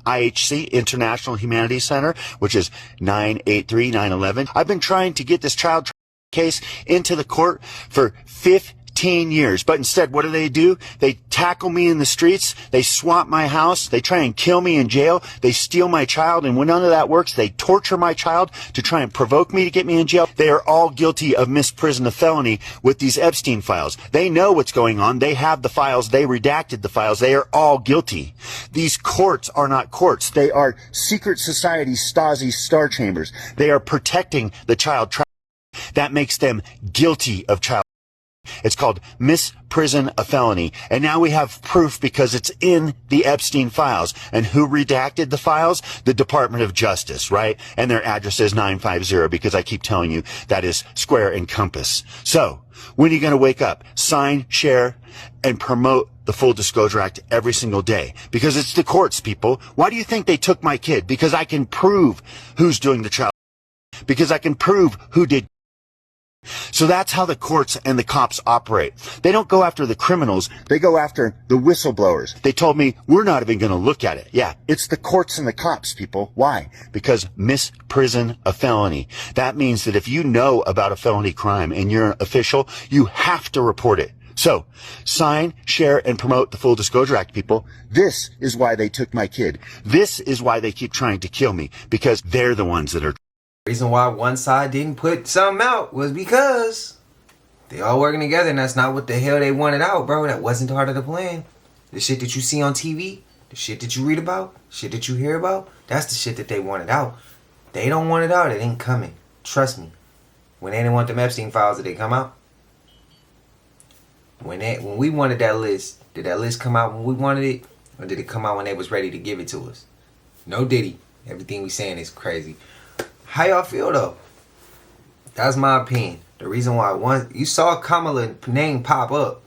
IHC, International Humanities Center, which is 983-911. I've been trying to get this child case into the court for 15 years, but instead, what do? They tackle me in the streets, they swamp my house, they try and kill me in jail, they steal my child, and when none of that works, they torture my child to try and provoke me to get me in jail. They are all guilty of misprision of felony with these Epstein files. They know what's going on, they have the files, they redacted the files, they are all guilty. These courts are not courts, they are secret society Stasi star chambers. They are protecting the child. That makes them guilty of child. It's called misprision of felony. And now we have proof because it's in the Epstein files. And who redacted the files? The Department of Justice, right? And their address is 950 because I keep telling you that is square and compass. So, when are you going to wake up? Sign, share, and promote the Full Disclosure Act every single day. Because it's the courts, people. Why do you think they took my kid? Because I can prove who's doing the child. Because I can prove who did. So that's how the courts and the cops operate. They don't go after the criminals, they go after the whistleblowers. They told me, we're not even going to look at it. Yeah, it's the courts and the cops, people. Why? Because misprision of felony. That means that if you know about a felony crime and you're an official, you have to report it. So, sign, share, and promote the Full Disclosure Act, people. This is why they took my kid. This is why they keep trying to kill me, because they're the ones that are. Reason why one side didn't put something out was because they all working together, and that's not what the hell they wanted out, bro. That wasn't part of the plan. The shit that you see on TV, the shit that you read about, shit that you hear about, that's the shit that they wanted out. They don't want it out, it ain't coming. Trust me. When they didn't want them Epstein files, did they come out? When we wanted that list, did that list come out when we wanted it? Or did it come out when they was ready to give it to us? No diddy. Everything we saying is crazy. How y'all feel though? That's my opinion. The reason why you saw Kamala name pop up.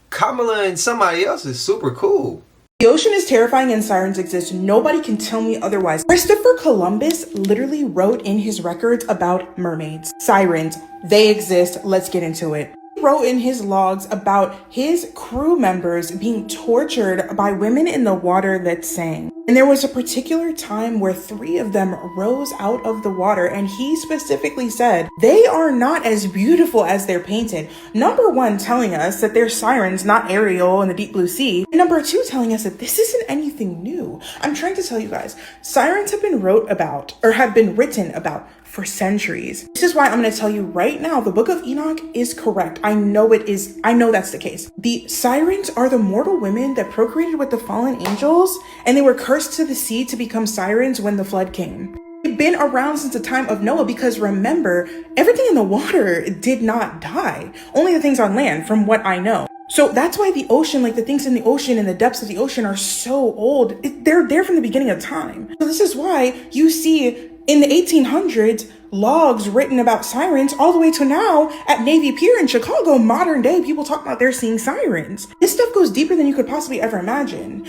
Kamala and somebody else is super cool. The ocean is terrifying and sirens exist. Nobody can tell me otherwise. Christopher Columbus literally wrote in his records about mermaids. Sirens, they exist. Let's get into it. He wrote in his logs about his crew members being tortured by women in the water that sang. And there was a particular time where 3 of them rose out of the water, and he specifically said, they are not as beautiful as they're painted. Number 1, telling us that they're sirens, not Ariel in the deep blue sea. And number 2, telling us that this isn't anything new. I'm trying to tell you guys, sirens have been written about for centuries. This is why I'm going to tell you right now, the Book of Enoch is correct. I know it is. I know that's the case. The sirens are the mortal women that procreated with the fallen angels, and they were cursed to the sea to become sirens when the flood came. They've been around since the time of Noah because remember, everything in the water did not die. Only the things on land, from what I know. So that's why the ocean, like the things in the ocean and the depths of the ocean are so old. They're there from the beginning of time. So this is why you see in the 1800s, logs written about sirens all the way to now at Navy Pier in Chicago, modern day, people talk about they're seeing sirens. This stuff goes deeper than you could possibly ever imagine.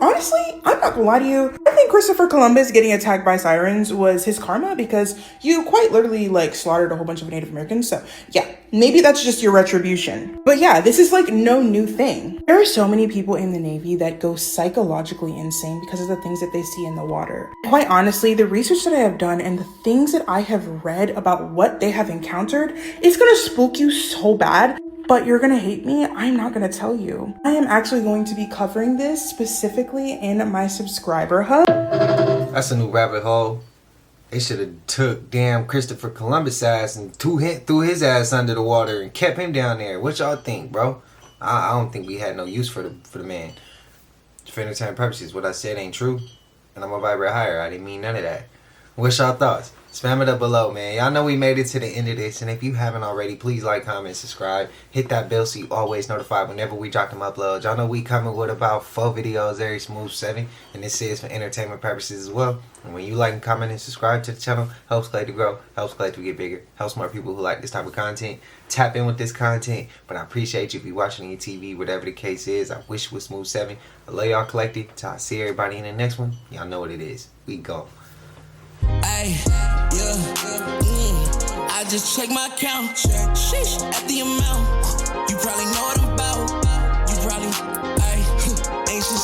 Honestly, I'm not gonna lie to you. I think Christopher Columbus getting attacked by sirens was his karma because you quite literally slaughtered a whole bunch of Native Americans. So yeah, maybe that's just your retribution. But yeah, this is no new thing. There are so many people in the Navy that go psychologically insane because of the things that they see in the water. Quite honestly, the research that I have done and the things that I have read about what they have encountered, it's gonna spook you so bad, but you're gonna hate me. I'm not gonna tell you. I am actually going to be covering this specifically in my subscriber hub. That's a new rabbit hole. They should have took damn Christopher Columbus ass and threw his ass under the water and kept him down there. What y'all think, bro? I don't think we had no use for the man. For entertainment purposes, what I said ain't true, and I'm gonna vibrate higher. I didn't mean none of that. What's y'all thoughts? Spam it up below, man. Y'all know we made it to the end of this, and if you haven't already, please like, comment, subscribe. Hit that bell so you always notified whenever we drop them uploads. Y'all know we coming with about 4 videos every smooth 7, and this is for entertainment purposes as well. And when you like and comment and subscribe to the channel, helps Collective grow, helps Collective get bigger, helps more people who like this type of content tap in with this content. But I appreciate you if you're watching on your TV, whatever the case is. I wish it was smooth 7. I love y'all Collective. Till I see everybody in the next one. Y'all know what it is. We go. Ay, I just check my account. Sheesh, at the amount. You probably know what